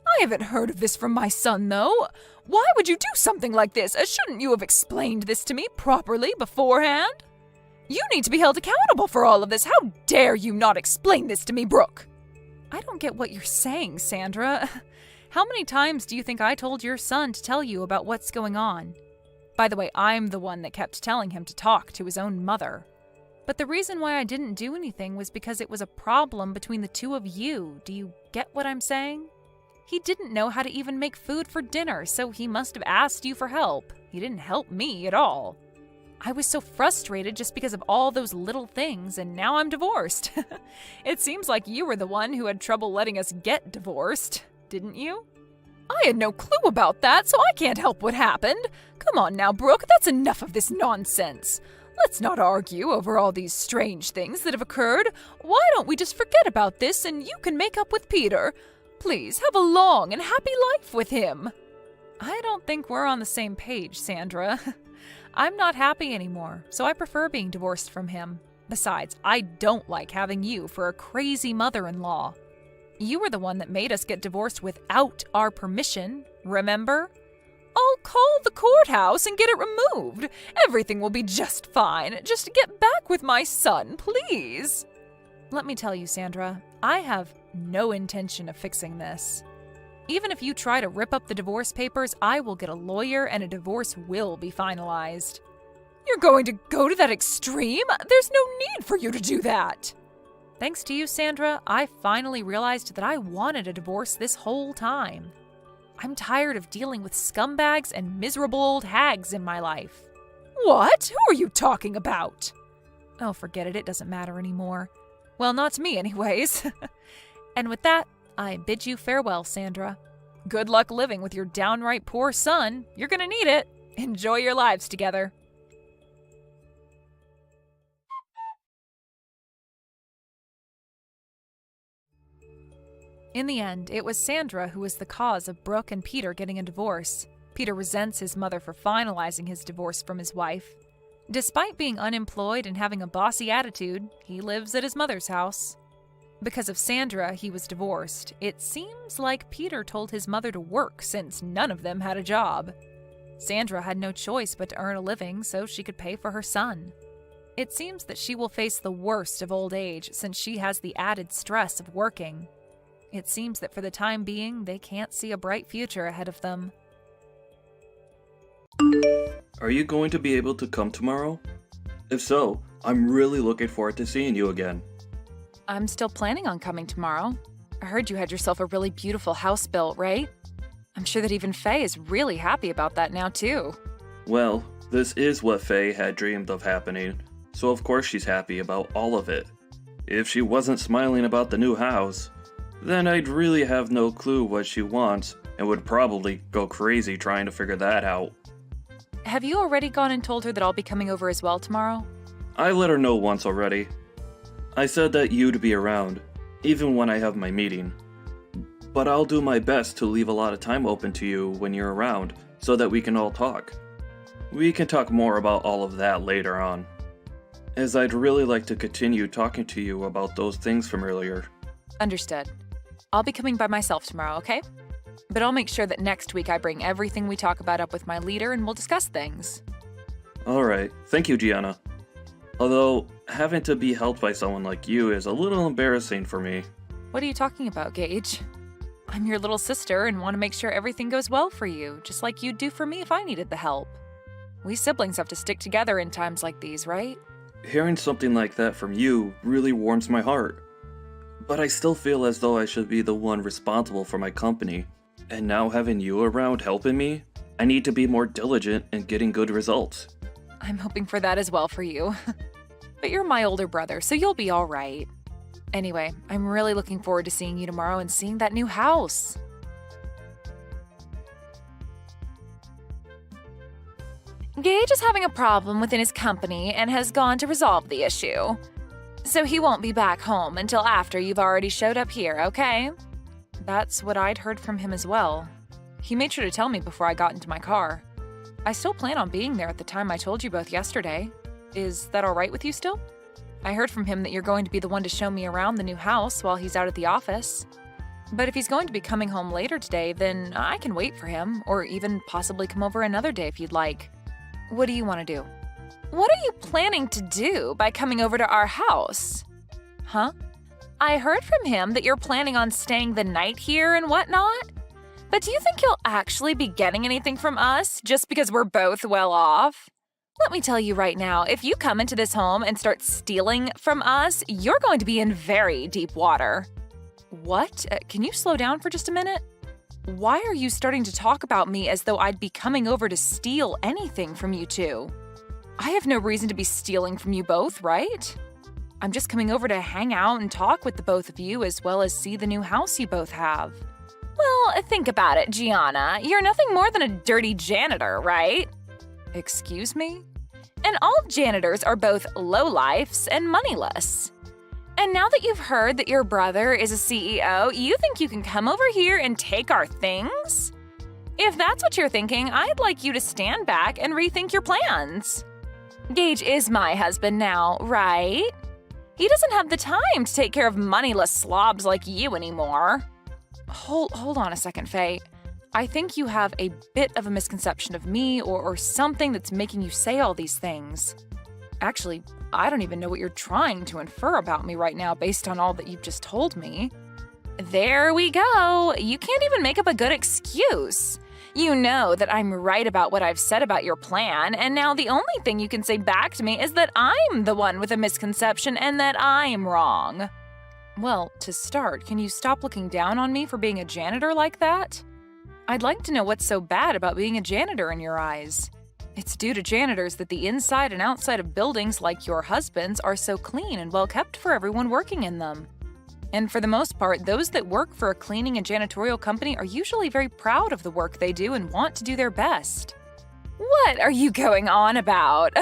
S9: I haven't heard of this from my son, though. Why would you do something like this? Shouldn't you have explained this to me properly beforehand? You need to be held accountable for all of this. How dare you not explain this to me, Brooke? I don't get what you're saying, Sandra. How many times do you think I told your son to tell you about what's going on? By the way, I'm the one that kept telling him to talk to his own mother. But the reason why I didn't do anything was because it was a problem between the 2 of you. Do you get what I'm saying? He didn't know how to even make food for dinner, so he must have asked you for help. He didn't help me at all. I was so frustrated just because of all those little things, and now I'm divorced. It seems like you were the one who had trouble letting us get divorced, didn't you? I had no clue about that, so I can't help what happened. Come on now, Brooke, that's enough of this nonsense. Let's not argue over all these strange things that have occurred. Why don't we just forget about this and you can make up with Peter? Please, have a long and happy life with him. I don't think we're on the same page, Sandra. I'm not happy anymore, so I prefer being divorced from him. Besides, I don't like having you for a crazy mother-in-law. You were the one that made us get divorced without our permission, remember? I'll call the courthouse and get it removed. Everything will be just fine. Just get back with my son, please. Let me tell you, Sandra, I have no intention of fixing this. Even if you try to rip up the divorce papers, I will get a lawyer and a divorce will be finalized. You're going to go to that extreme? There's no need for you to do that. Thanks to you, Sandra, I finally realized that I wanted a divorce this whole time. I'm tired of dealing with scumbags and miserable old hags in my life. What? Who are you talking about? Oh, forget it. It doesn't matter anymore. Well, not to me anyways. And with that, I bid you farewell, Sandra. Good luck living with your downright poor son. You're gonna need it. Enjoy your lives together. In the end, it was Sandra who was the cause of Brooke and Peter getting a divorce. Peter resents his mother for finalizing his divorce from his wife. Despite being unemployed and having a bossy attitude, he lives at his mother's house. Because of Sandra, he was divorced. It seems like Peter told his mother to work since none of them had a job. Sandra had no choice but to earn a living so she could pay for her son. It seems that she will face the worst of old age since she has the added stress of working. It seems that for the time being, they can't see a bright future ahead of them.
S10: Are you going to be able to come tomorrow? If so, I'm really looking forward to seeing you again.
S5: I'm still planning on coming tomorrow. I heard you had yourself a really beautiful house built, right? I'm sure that even Faye is really happy about that now, too.
S10: Well, this is what Faye had dreamed of happening, so of course she's happy about all of it. If she wasn't smiling about the new house, then I'd really have no clue what she wants and would probably go crazy trying to figure that out.
S5: Have you already gone and told her that I'll be coming over as well tomorrow?
S10: I let her know once already. I said that you'd be around, even when I have my meeting. But I'll do my best to leave a lot of time open to you when you're around, so that we can all talk. We can talk more about all of that later on, as I'd really like to continue talking to you about those things from earlier.
S5: Understood. I'll be coming by myself tomorrow, okay? But I'll make sure that next week I bring everything we talk about up with my leader and we'll discuss things.
S10: Alright, thank you, Gianna. Although, having to be helped by someone like you is a little embarrassing for me.
S5: What are you talking about, Gage? I'm your little sister and want to make sure everything goes well for you, just like you'd do for me if I needed the help. We siblings have to stick together in times like these, right?
S10: Hearing something like that from you really warms my heart. But I still feel as though I should be the one responsible for my company. And now having you around helping me, I need to be more diligent in getting good results.
S5: I'm hoping for that as well for you.
S9: But you're my older brother, so you'll be all right. Anyway, I'm really looking forward to seeing you tomorrow and seeing that new house. Gage is having a problem within his company and has gone to resolve the issue. So he won't be back home until after you've already showed up here, okay? That's what I'd heard from him as well. He made sure to tell me before I got into my car. I still plan on being there at the time I told you both yesterday. Is that all right with you still? I heard from him that you're going to be the one to show me around the new house while he's out at the office. But if he's going to be coming home later today, then I can wait for him, or even possibly come over another day if you'd like. What do you want to do? What are you planning to do by coming over to our house? Huh? I heard from him that you're planning on staying the night here and whatnot. But do you think you'll actually be getting anything from us just because we're both well off? Let me tell you right now, if you come into this home and start stealing from us, you're going to be in very deep water. What? Can you slow down for just a minute? Why are you starting to talk about me as though I'd be coming over to steal anything from you two? I have no reason to be stealing from you both, right? I'm just coming over to hang out and talk with the both of you as well as see the new house you both have. Well, think about it, Gianna. You're nothing more than a dirty janitor, right? Excuse me? And all janitors are both lowlifes and moneyless. And now that you've heard that your brother is a CEO, you think you can come over here and take our things? If that's what you're thinking, I'd like you to stand back and rethink your plans. Gage is my husband now, right? He doesn't have the time to take care of moneyless slobs like you anymore. Hold on a second, Faye. I think you have a bit of a misconception of me or something that's making you say all these things. Actually, I don't even know what you're trying to infer about me right now based on all that you've just told me. There we go. You can't even make up a good excuse. You know that I'm right about what I've said about your plan, and now the only thing you can say back to me is that I'm the one with a misconception and that I'm wrong. Well, to start, can you stop looking down on me for being a janitor like that? I'd like to know what's so bad about being a janitor in your eyes. It's due to janitors that the inside and outside of buildings like your husband's are so clean and well kept for everyone working in them. And for the most part, those that work for a cleaning and janitorial company are usually very proud of the work they do and want to do their best. What are you going on about?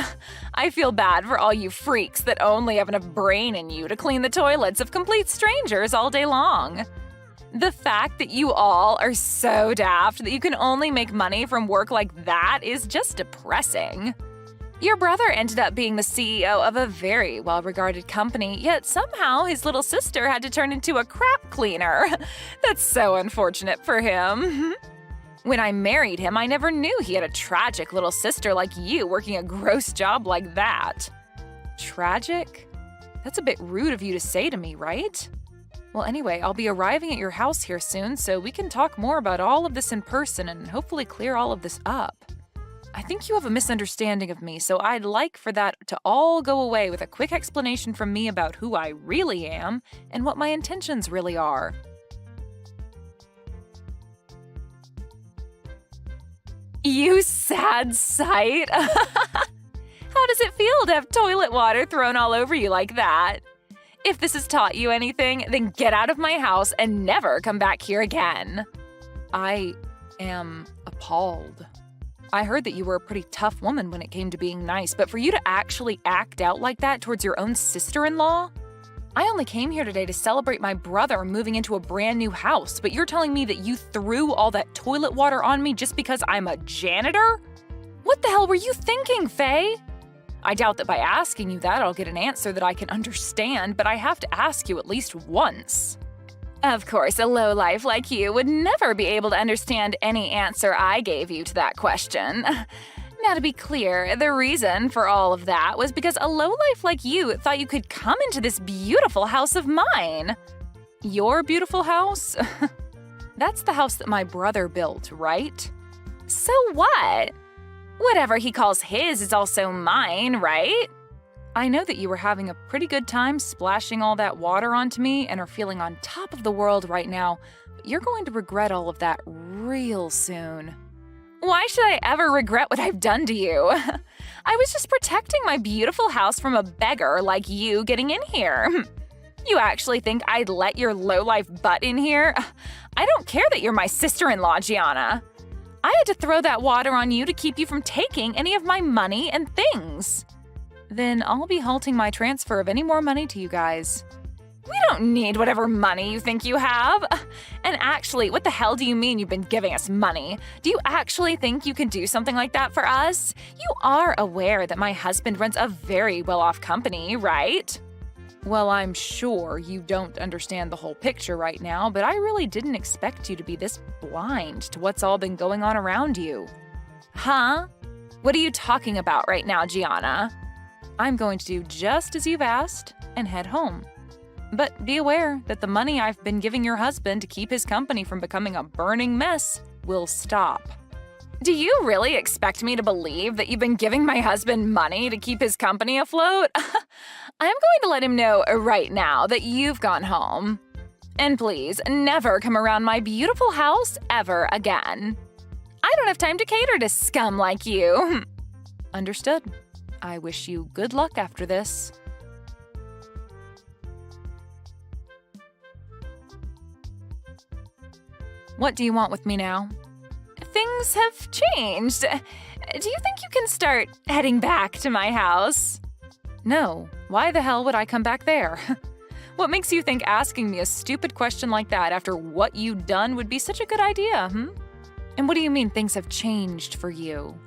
S9: I feel bad for all you freaks that only have enough brain in you to clean the toilets of complete strangers all day long. The fact that you all are so daft that you can only make money from work like that is just depressing. Your brother ended up being the CEO of a very well-regarded company, yet somehow his little sister had to turn into a crap cleaner. That's so unfortunate for him. When I married him, I never knew he had a tragic little sister like you working a gross job like that. Tragic? That's a bit rude of you to say to me, right? Well, anyway, I'll be arriving at your house here soon, so we can talk more about all of this in person and hopefully clear all of this up. I think you have a misunderstanding of me, so I'd like for that to all go away with a quick explanation from me about who I really am and what my intentions really are. You sad sight! How does it feel to have toilet water thrown all over you like that? If this has taught you anything, then get out of my house and never come back here again. I am appalled. I heard that you were a pretty tough woman when it came to being nice, but for you to actually act out like that towards your own sister-in-law? I only came here today to celebrate my brother moving into a brand new house, but you're telling me that you threw all that toilet water on me just because I'm a janitor? What the hell were you thinking, Faye? I doubt that by asking you that I'll get an answer that I can understand, but I have to ask you at least once. Of course, a lowlife like you would never be able to understand any answer I gave you to that question. Now, to be clear, the reason for all of that was because a lowlife like you thought you could come into this beautiful house of mine. Your beautiful house? That's the house that my brother built, right? So what? Whatever he calls his is also mine, right? I know that you were having a pretty good time splashing all that water onto me and are feeling on top of the world right now, but you're going to regret all of that real soon.
S5: Why should I ever regret what I've done to you? I was just protecting my beautiful house from a beggar like you getting in here. You actually think I'd let your lowlife butt in here? I don't care that you're my sister-in-law, Gianna. I had to throw that water on you to keep you from taking any of my money and things. Then I'll be halting my transfer of any more money to you guys. We don't need whatever money you think you have. And actually, what the hell do you mean you've been giving us money? Do you actually think you can do something like that for us? You are aware that my husband runs a very well-off company, right? Well, I'm sure you don't understand the whole picture right now, but I really didn't expect you to be this blind to what's all been going on around you. Huh? What are you talking about right now, Gianna? I'm going to do just as you've asked and head home. But be aware that the money I've been giving your husband to keep his company from becoming a burning mess will stop. Do you really expect me to believe that you've been giving my husband money to keep his company afloat? I'm going to let him know right now that you've gone home. And please, never come around my beautiful house ever again. I don't have time to cater to scum like you. Understood. I wish you good luck after this. What do you want with me now? Things have changed. Do you think you can start heading back to my house? No. Why the hell would I come back there? What makes you think asking me a stupid question like that after what you'd done would be such a good idea, And what do you mean things have changed for you?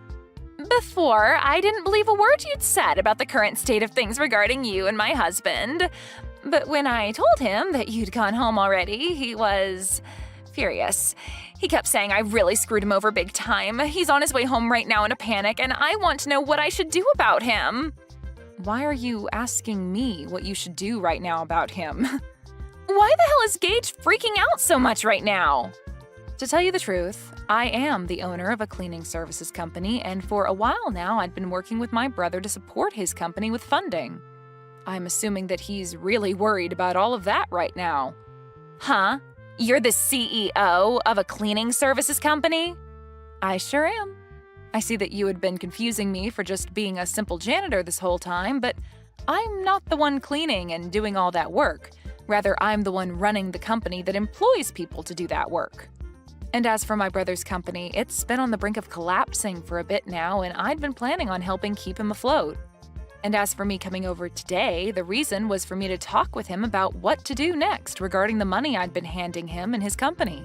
S5: Before, I didn't believe a word you'd said about the current state of things regarding you and my husband. But when I told him that you'd gone home already, he was furious. He kept saying I really screwed him over big time. He's on his way home right now in a panic, and I want to know what I should do about him. Why are you asking me what you should do right now about him? Why the hell is Gage freaking out so much right now? To tell you the truth, I am the owner of a cleaning services company, and for a while now I'd been working with my brother to support his company with funding. I'm assuming that he's really worried about all of that right now. Huh? You're the CEO of a cleaning services company? I sure am. I see that you had been confusing me for just being a simple janitor this whole time, but I'm not the one cleaning and doing all that work. Rather, I'm the one running the company that employs people to do that work. And as for my brother's company, it's been on the brink of collapsing for a bit now, and I'd been planning on helping keep him afloat. And as for me coming over today, the reason was for me to talk with him about what to do next regarding the money I'd been handing him and his company.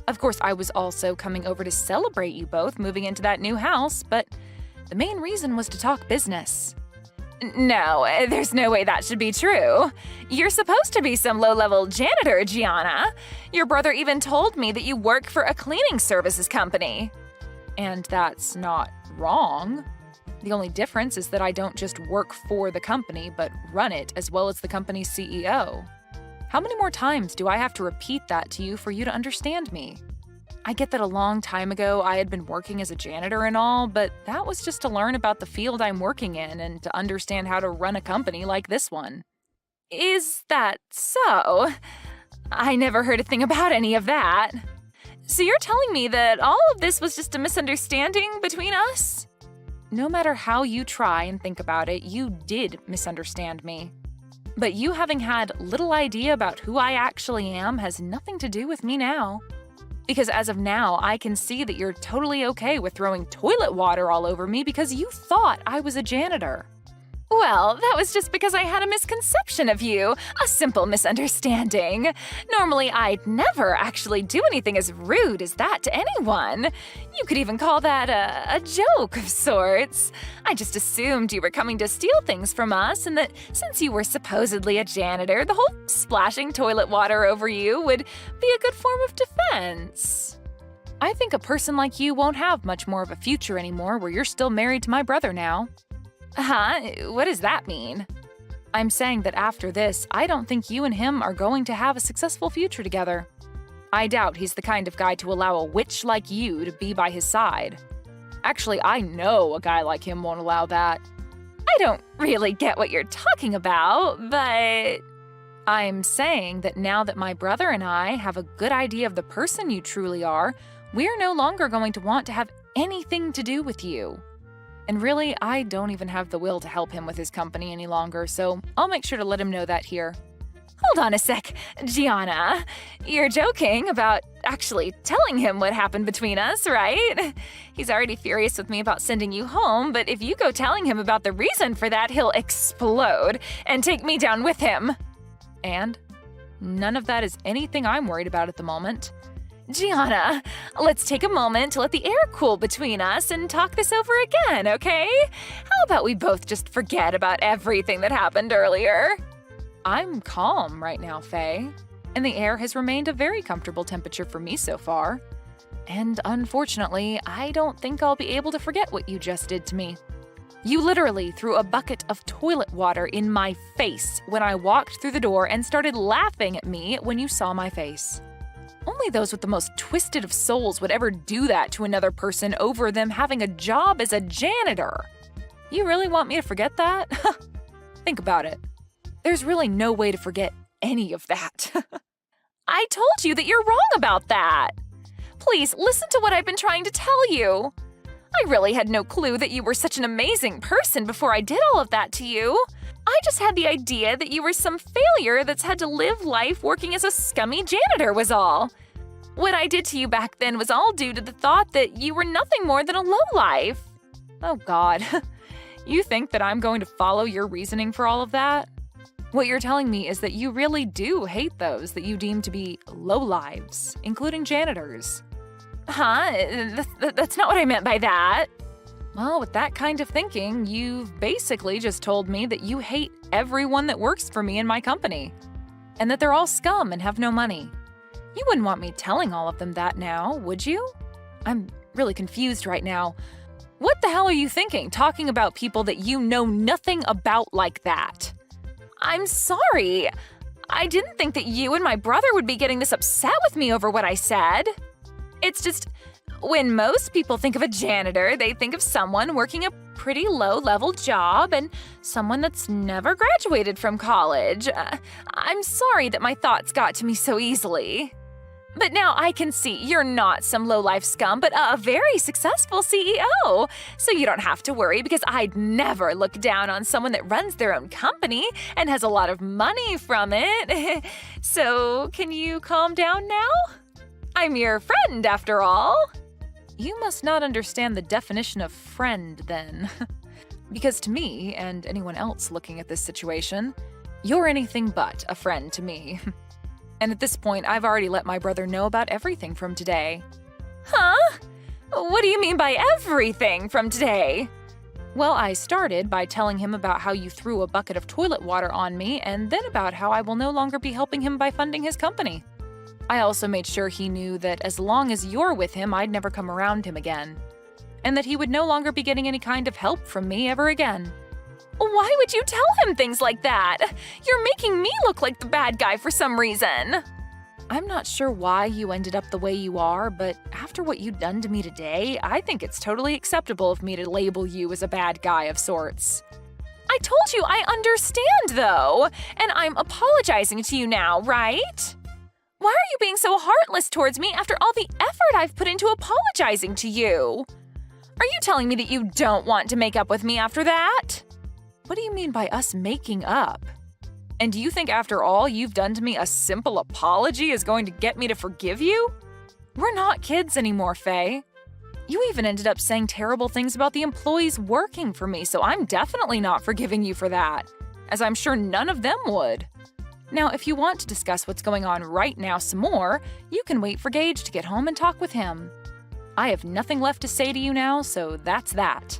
S5: Of course, I was also coming over to celebrate you both moving into that new house, but the main reason was to talk business. No, there's no way that should be true. You're supposed to be some low-level janitor, Gianna. Your brother even told me that you work for a cleaning services company. And that's not wrong. The only difference is that I don't just work for the company, but run it as well as the company's CEO. How many more times do I have to repeat that to you for you to understand me? I get that a long time ago I had been working as a janitor and all, but that was just to learn about the field I'm working in and to understand how to run a company like this one. Is that so? I never heard a thing about any of that. So you're telling me that all of this was just a misunderstanding between us? No matter how you try and think about it, you did misunderstand me. But you having had little idea about who I actually am has nothing to do with me now. Because as of now, I can see that you're totally okay with throwing toilet water all over me because you thought I was a janitor. Well, that was just because I had a misconception of you, a simple misunderstanding. Normally, I'd never actually do anything as rude as that to anyone. You could even call that a joke of sorts. I just assumed you were coming to steal things from us and that since you were supposedly a janitor, the whole splashing toilet water over you would be a good form of defense. I think a person like you won't have much more of a future anymore where you're still married to my brother now. Huh? What does that mean? I'm saying that after this, I don't think you and him are going to have a successful future together. I doubt he's the kind of guy to allow a witch like you to be by his side. Actually, I know a guy like him won't allow that. I don't really get what you're talking about, but I'm saying that now that my brother and I have a good idea of the person you truly are, we're no longer going to want to have
S9: anything to do with you. And really, I don't even have the will to help him with his company any longer, so I'll make sure to let him know that here. Hold on a sec, Gianna. You're joking about actually telling him what happened between us, right? He's already furious with me about sending you home, but if you go telling him about the reason for that, he'll explode and take me down with him. And none of that is anything I'm worried about at the moment. Gianna, let's take a moment to let the air cool between us and talk this over again, okay? How about we both just forget about everything that happened earlier? I'm calm right now, Faye, and the air has remained a very comfortable temperature for me so far. And unfortunately, I don't think I'll be able to forget what you just did to me. You literally threw a bucket of toilet water in my face when I walked through the door and started laughing at me when you saw my face. Only those with the most twisted of souls would ever do that to another person over them having a job as a janitor. You really want me to forget that? Think about it. There's really no way to forget any of that. I told you that you're wrong about that. Please listen to what I've been trying to tell you. I really had no clue that you were such an amazing person before I did all of that to you. I just had the idea that you were some failure that's had to live life working as a scummy janitor was all. What I did to you back then was all due to the thought that you were nothing more than a lowlife. Oh God, you think that I'm going to follow your reasoning for all of that? What you're telling me is that you really do hate those that you deem to be lowlives, including janitors. Huh? That's not what I meant by that. Well, with that kind of thinking, you've basically just told me that you hate everyone that works for me in my company, and that they're all scum and have no money. You wouldn't want me telling all of them that now, would you? I'm really confused right now. What the hell are you thinking, talking about people that you know nothing about like that? I'm sorry. I didn't think that you and my brother would be getting this upset with me over what I said. It's just, when most people think of a janitor, they think of someone working a pretty low-level job and someone that's never graduated from college. I'm sorry that my thoughts got to me so easily. But now I can see you're not some low-life scum, but a very successful CEO. So you don't have to worry because I'd never look down on someone that runs their own company and has a lot of money from it. So can you calm down now? I'm your friend, after all. You must not understand the definition of friend, then. Because to me, and anyone else looking at this situation, you're anything but a friend to me. And at this point, I've already let my brother know about everything from today. Huh? What do you mean by everything from today? Well, I started by telling him about how you threw a bucket of toilet water on me, and then about how I will no longer be helping him by funding his company. I also made sure he knew that as long as you're with him, I'd never come around him again. And that he would no longer be getting any kind of help from me ever again. Why would you tell him things like that? You're making me look like the bad guy for some reason. I'm not sure why you ended up the way you are, but after what you've done to me today, I think it's totally acceptable of me to label you as a bad guy of sorts. I told you I understand, though, and I'm apologizing to you now, right? Why are you being so heartless towards me after all the effort I've put into apologizing to you? Are you telling me that you don't want to make up with me after that? What do you mean by us making up? And do you think after all you've done to me, a simple apology is going to get me to forgive you? We're not kids anymore, Faye. You even ended up saying terrible things about the employees working for me, so I'm definitely not forgiving you for that, as I'm sure none of them would. Now, if you want to discuss what's going on right now some more, you can wait for Gage to get home and talk with him. I have nothing left to say to you now, so that's that.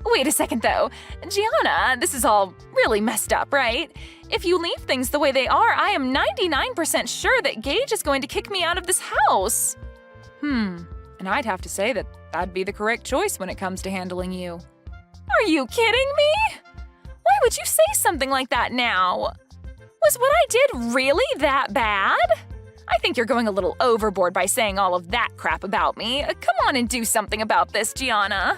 S9: Wait a second, though. Gianna, this is all really messed up, right? If you leave things the way they are, I am 99% sure that Gage is going to kick me out of this house. And I'd have to say that that'd be the correct choice when it comes to handling you. Are you kidding me? Why would you say something like that now? Was what I did really that bad? I think you're going a little overboard by saying all of that crap about me. Come on and do something about this, Gianna.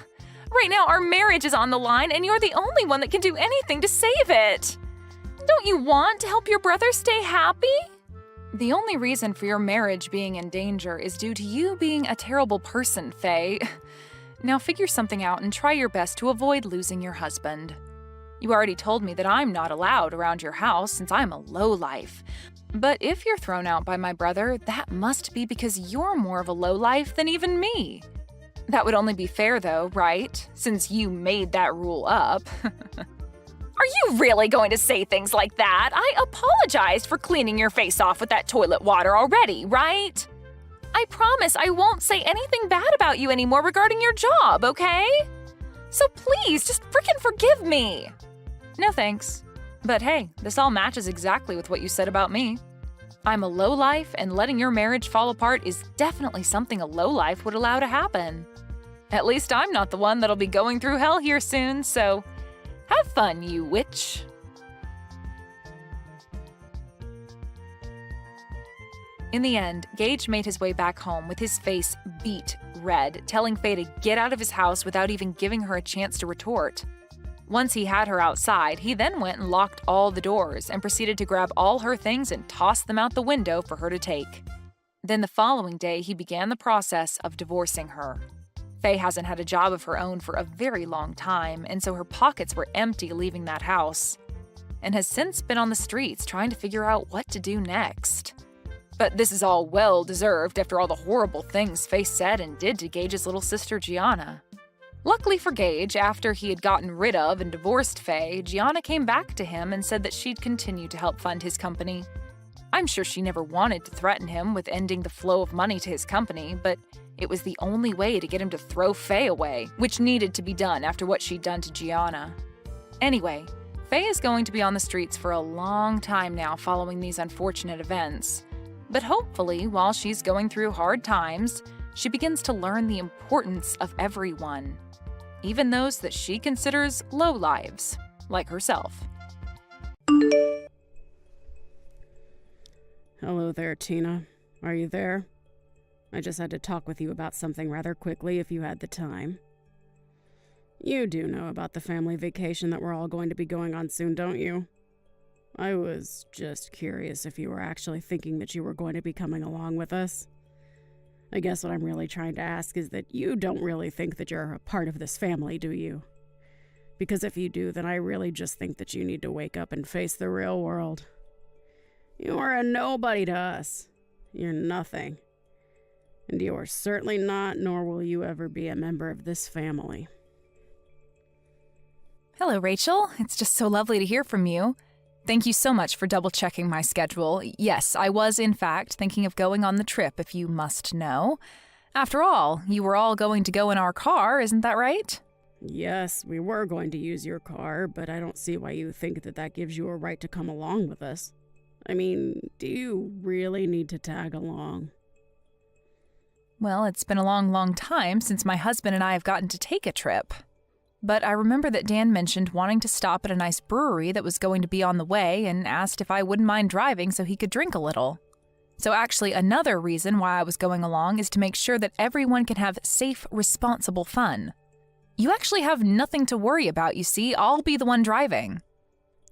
S9: Right now, our marriage is on the line, and you're the only one that can do anything to save it. Don't you want to help your brother stay happy? The only reason for your marriage being in danger is due to you being a terrible person, Faye. Now figure something out and try your best to avoid losing your husband. You already told me that I'm not allowed around your house since I'm a lowlife. But if you're thrown out by my brother, that must be because you're more of a lowlife than even me. That would only be fair though, right? Since you made that rule up. Are you really going to say things like that? I apologized for cleaning your face off with that toilet water already, right? I promise I won't say anything bad about you anymore regarding your job, okay? So please, just frickin' forgive me. No thanks. But hey, this all matches exactly with what you said about me. I'm a lowlife, and letting your marriage fall apart is definitely something a lowlife would allow to happen. At least I'm not the one that'll be going through hell here soon, so have fun, you witch. In the end, Gage made his way back home with his face beet red, telling Faye to get out of his house without even giving her a chance to retort. Once he had her outside, he then went and locked all the doors and proceeded to grab all her things and toss them out the window for her to take. Then the following day, he began the process of divorcing her. Faye hasn't had a job of her own for a very long time, and so her pockets were empty leaving that house, and has since been on the streets trying to figure out what to do next. But this is all well-deserved after all the horrible things Faye said and did to Gage's little sister Gianna. Luckily for Gage, after he had gotten rid of and divorced Faye, Gianna came back to him and said that she'd continue to help fund his company. I'm sure she never wanted to threaten him with ending the flow of money to his company, but it was the only way to get him to throw Faye away, which needed to be done after what she'd done to Gianna. Anyway, Faye is going to be on the streets for a long time now following these unfortunate events. But hopefully, while she's going through hard times, she begins to learn the importance of everyone, even those that she considers low lives, like herself.
S11: Hello there, Tina. Are you there? I just had to talk with you about something rather quickly if you had the time. You do know about the family vacation that we're all going to be going on soon, don't you? I was just curious if you were actually thinking that you were going to be coming along with us. I guess what I'm really trying to ask is that you don't really think that you're a part of this family, do you? Because if you do, then I really just think that you need to wake up and face the real world. You are a nobody to us. You're nothing. And you are certainly not, nor will you ever be a member of this family.
S5: Hello, Rachel. It's just so lovely to hear from you. Thank you so much for double-checking my schedule. Yes, I was, in fact, thinking of going on the trip, if you must know. After all, you were all going to go in our car, isn't that right?
S11: Yes, we were going to use your car, but I don't see why you think that that gives you a right to come along with us. I mean, do you really need to tag along?
S5: Well, it's been a long, long time since my husband and I have gotten to take a trip. But I remember that Dan mentioned wanting to stop at a nice brewery that was going to be on the way and asked if I wouldn't mind driving so he could drink a little. So actually, another reason why I was going along is to make sure that everyone can have safe, responsible fun. You actually have nothing to worry about, you see. I'll be the one driving.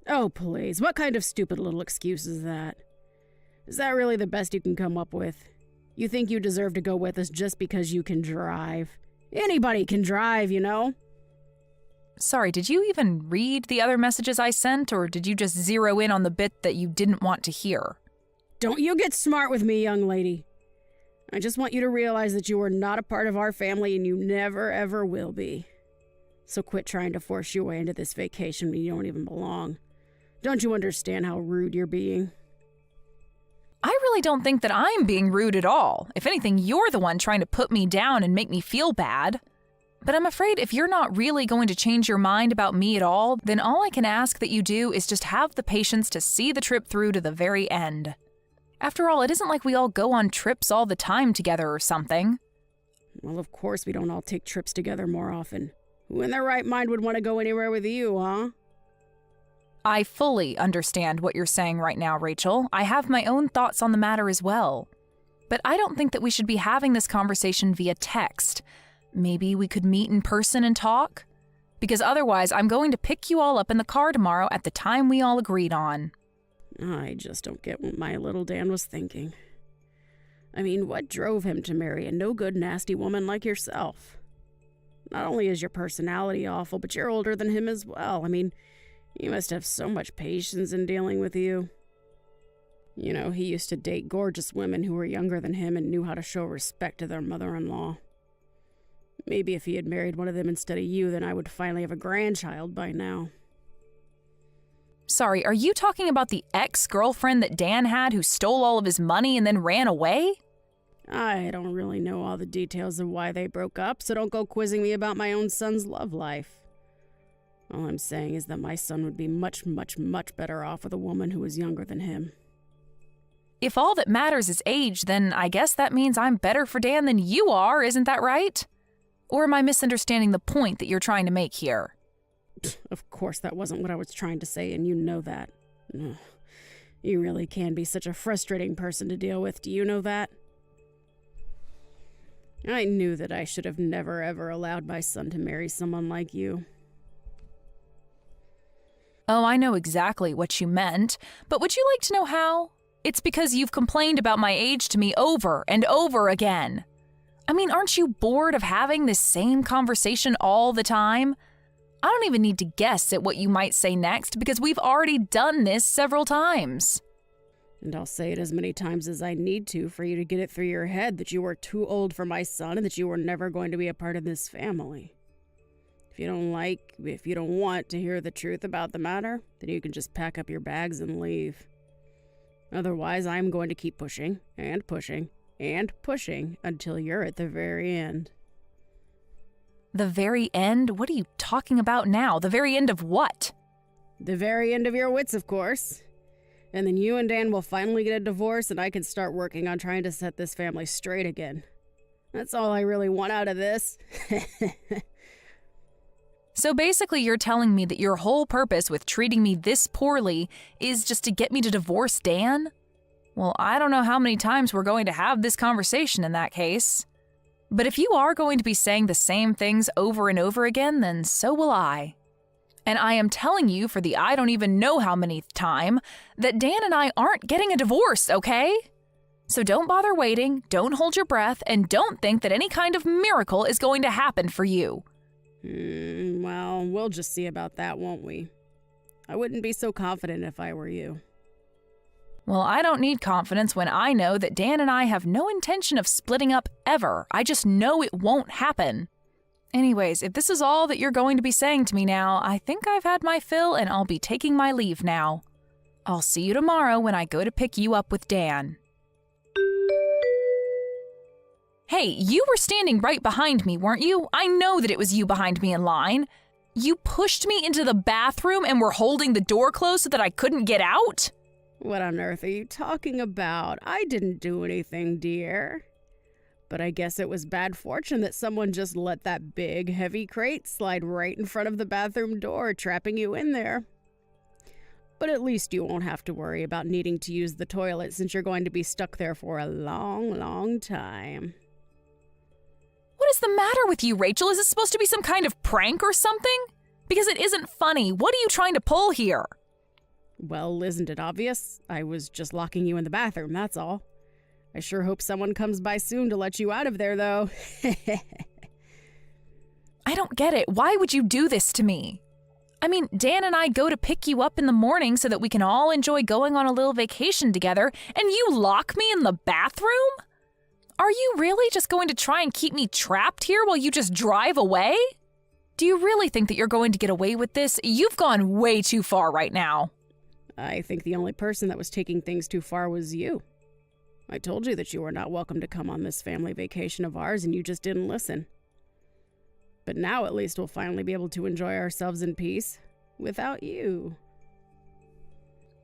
S11: Oh, please. What kind of stupid little excuse is that? Is that really the best you can come up with? You think you deserve to go with us just because you can drive? Anybody can drive, you know?
S5: Sorry, did you even read the other messages I sent, or did you just zero in on the bit that you didn't want to hear?
S11: Don't you get smart with me, young lady. I just want you to realize that you are not a part of our family and you never, ever will be. So quit trying to force your way into this vacation when you don't even belong. Don't you understand how rude you're being?
S5: I really don't think that I'm being rude at all. If anything, you're the one trying to put me down and make me feel bad. But I'm afraid if you're not really going to change your mind about me at all, then all I can ask that you do is just have the patience to see the trip through to the very end. After all, it isn't like we all go on trips all the time together or something.
S11: Well, of course we don't all take trips together more often. Who in their right mind would want to go anywhere with you, huh?
S5: I fully understand what you're saying right now, Rachel. I have my own thoughts on the matter as well. But I don't think that we should be having this conversation via text. Maybe we could meet in person and talk? Because otherwise, I'm going to pick you all up in the car tomorrow at the time we all agreed on.
S11: I just don't get what my little Dan was thinking. I mean, what drove him to marry a no-good, nasty woman like yourself? Not only is your personality awful, but you're older than him as well. I mean, you must have so much patience in dealing with you. You know, he used to date gorgeous women who were younger than him and knew how to show respect to their mother-in-law. Maybe if he had married one of them instead of you, then I would finally have a grandchild by now.
S5: Sorry, are you talking about the ex-girlfriend that Dan had who stole all of his money and then ran away?
S11: I don't really know all the details of why they broke up, so don't go quizzing me about my own son's love life. All I'm saying is that my son would be much, much, much better off with a woman who was younger than him.
S5: If all that matters is age, then I guess that means I'm better for Dan than you are, isn't that right? Or am I misunderstanding the point that you're trying to make here?
S11: Of course, that wasn't what I was trying to say, and you know that. Ugh. You really can be such a frustrating person to deal with, do you know that? I knew that I should have never ever allowed my son to marry someone like you.
S5: Oh, I know exactly what you meant, but would you like to know how? It's because you've complained about my age to me over and over again. I mean, aren't you bored of having this same conversation all the time? I don't even need to guess at what you might say next because we've already done this several times.
S11: And I'll say it as many times as I need to for you to get it through your head that you were too old for my son and that you were never going to be a part of this family. If you don't want to hear the truth about the matter, then you can just pack up your bags and leave. Otherwise, I'm going to keep pushing and pushing and pushing until you're at the very end.
S5: The very end? What are you talking about now? The very end of what?
S11: The very end of your wits, of course. And then you and Dan will finally get a divorce and I can start working on trying to set this family straight again. That's all I really want out of this.
S5: So basically you're telling me that your whole purpose with treating me this poorly is just to get me to divorce Dan? Well, I don't know how many times we're going to have this conversation in that case. But if you are going to be saying the same things over and over again, then so will I. And I am telling you for the I don't even know how many time that Dan and I aren't getting a divorce, okay? So don't bother waiting, don't hold your breath, and don't think that any kind of miracle is going to happen for you.
S11: Well, we'll just see about that, won't we? I wouldn't be so confident if I were you.
S5: Well, I don't need confidence when I know that Dan and I have no intention of splitting up ever. I just know it won't happen. Anyways, if this is all that you're going to be saying to me now, I think I've had my fill and I'll be taking my leave now. I'll see you tomorrow when I go to pick you up with Dan. Hey, you were standing right behind me, weren't you? I know that it was you behind me in line. You pushed me into the bathroom and were holding the door closed so that I couldn't get out?
S11: What on earth are you talking about? I didn't do anything, dear. But I guess it was bad fortune that someone just let that big, heavy crate slide right in front of the bathroom door, trapping you in there. But at least you won't have to worry about needing to use the toilet since you're going to be stuck there for a long, long time.
S5: What is the matter with you, Rachel? Is this supposed to be some kind of prank or something? Because it isn't funny. What are you trying to pull here?
S11: Well, isn't it obvious? I was just locking you in the bathroom, that's all. I sure hope someone comes by soon to let you out of there, though.
S5: I don't get it. Why would you do this to me? I mean, Dan and I go to pick you up in the morning so that we can all enjoy going on a little vacation together, and you lock me in the bathroom? Are you really just going to try and keep me trapped here while you just drive away? Do you really think that you're going to get away with this? You've gone way too far right now.
S11: I think the only person that was taking things too far was you. I told you that you were not welcome to come on this family vacation of ours, and you just didn't listen. But now at least we'll finally be able to enjoy ourselves in peace without you.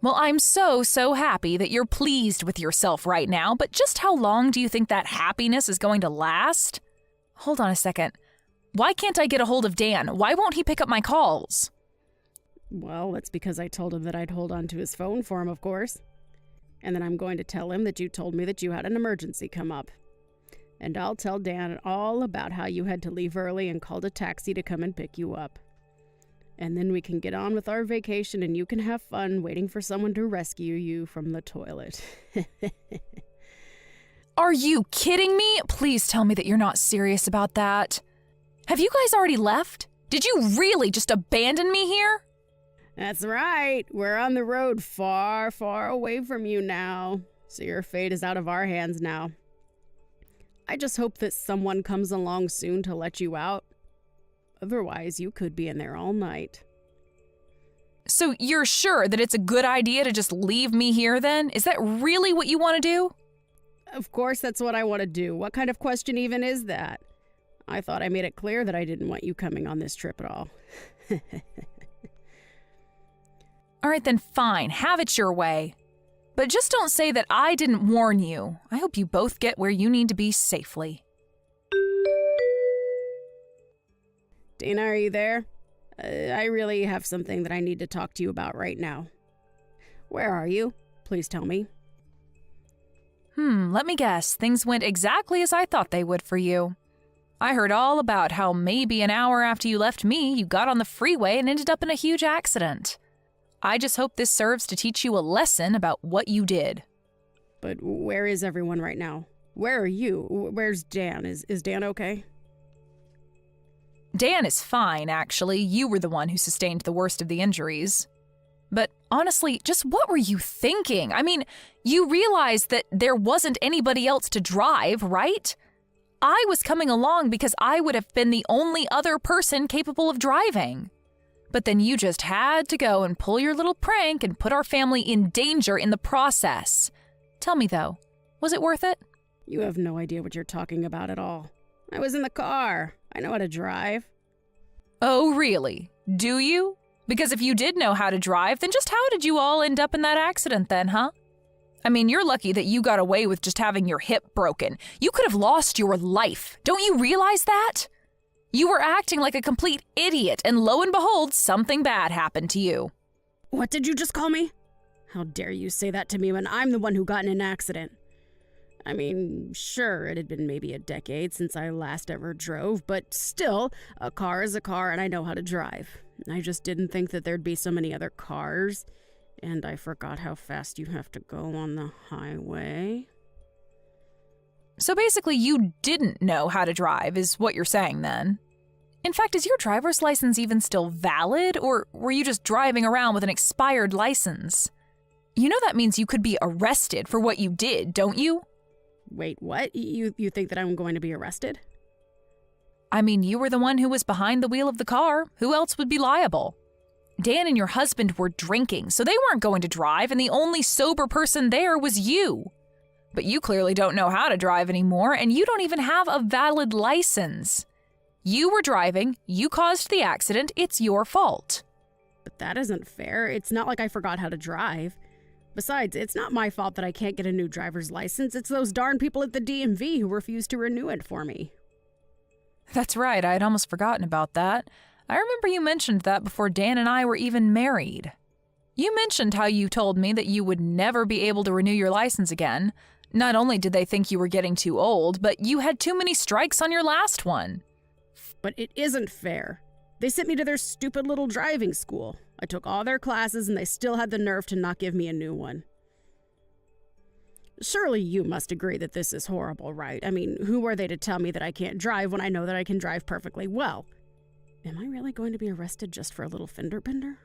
S5: Well, I'm so happy that you're pleased with yourself right now, but just how long do you think that happiness is going to last? Hold on a second. Why can't I get a hold of Dan? Why won't he pick up my calls?
S11: Well, that's because I told him that I'd hold on to his phone for him, of course. And then I'm going to tell him that you told me that you had an emergency come up. And I'll tell Dan all about how you had to leave early and called a taxi to come and pick you up. And then we can get on with our vacation and you can have fun waiting for someone to rescue you from the toilet.
S5: Are you kidding me? Please tell me that you're not serious about that.
S9: Have you guys already left? Did you really just abandon me here?
S11: That's right. We're on the road far, far away from you now. So your fate is out of our hands now. I just hope that someone comes along soon to let you out. Otherwise, you could be in there all night.
S9: So you're sure that it's a good idea to just leave me here then? Is that really what you want to do?
S11: Of course, that's what I want to do. What kind of question even is that? I thought I made it clear that I didn't want you coming on this trip at all.
S9: All right, then fine. Have it your way. But just don't say that I didn't warn you. I hope you both get where you need to be safely.
S11: Dana, are you there? I really have something that I need to talk to you about right now. Where are you? Please tell me.
S9: Let me guess. Things went exactly as I thought they would for you. I heard all about how maybe an hour after you left me, you got on the freeway and ended up in a huge accident. I just hope this serves to teach you a lesson about what you did.
S11: But where is everyone right now? Where are you? Where's Dan? Is Dan okay?
S9: Dan is fine, actually. You were the one who sustained the worst of the injuries. But honestly, just what were you thinking? I mean, you realized that there wasn't anybody else to drive, right? I was coming along because I would have been the only other person capable of driving. But then you just had to go and pull your little prank and put our family in danger in the process. Tell me though, was it worth it?
S11: You have no idea what you're talking about at all. I was in the car. I know how to drive.
S9: Oh, really? Do you? Because if you did know how to drive, then just how did you all end up in that accident then, huh? I mean, you're lucky that you got away with just having your hip broken. You could have lost your life. Don't you realize that? You were acting like a complete idiot, and lo and behold, something bad happened to you.
S11: What did you just call me? How dare you say that to me when I'm the one who got in an accident? I mean, sure, it had been maybe a decade since I last ever drove, but still, a car is a car and I know how to drive. I just didn't think that there'd be so many other cars, and I forgot how fast you have to go on the highway.
S9: So basically, you didn't know how to drive, is what you're saying then. In fact, is your driver's license even still valid, or were you just driving around with an expired license? You know that means you could be arrested for what you did, don't you?
S11: Wait, what? You think that I'm going to be arrested?
S9: I mean, you were the one who was behind the wheel of the car. Who else would be liable? Dan and your husband were drinking, so they weren't going to drive, and the only sober person there was you. But you clearly don't know how to drive anymore, and you don't even have a valid license. You were driving, you caused the accident, it's your fault.
S11: But that isn't fair. It's not like I forgot how to drive. Besides, it's not my fault that I can't get a new driver's license. It's those darn people at the DMV who refused to renew it for me.
S9: That's right, I had almost forgotten about that. I remember you mentioned that before Dan and I were even married. You mentioned how you told me that you would never be able to renew your license again. Not only did they think you were getting too old, but you had too many strikes on your last one.
S11: But it isn't fair. They sent me to their stupid little driving school. I took all their classes and they still had the nerve to not give me a new one. Surely you must agree that this is horrible, right? I mean, who are they to tell me that I can't drive when I know that I can drive perfectly well? Am I really going to be arrested just for a little fender bender?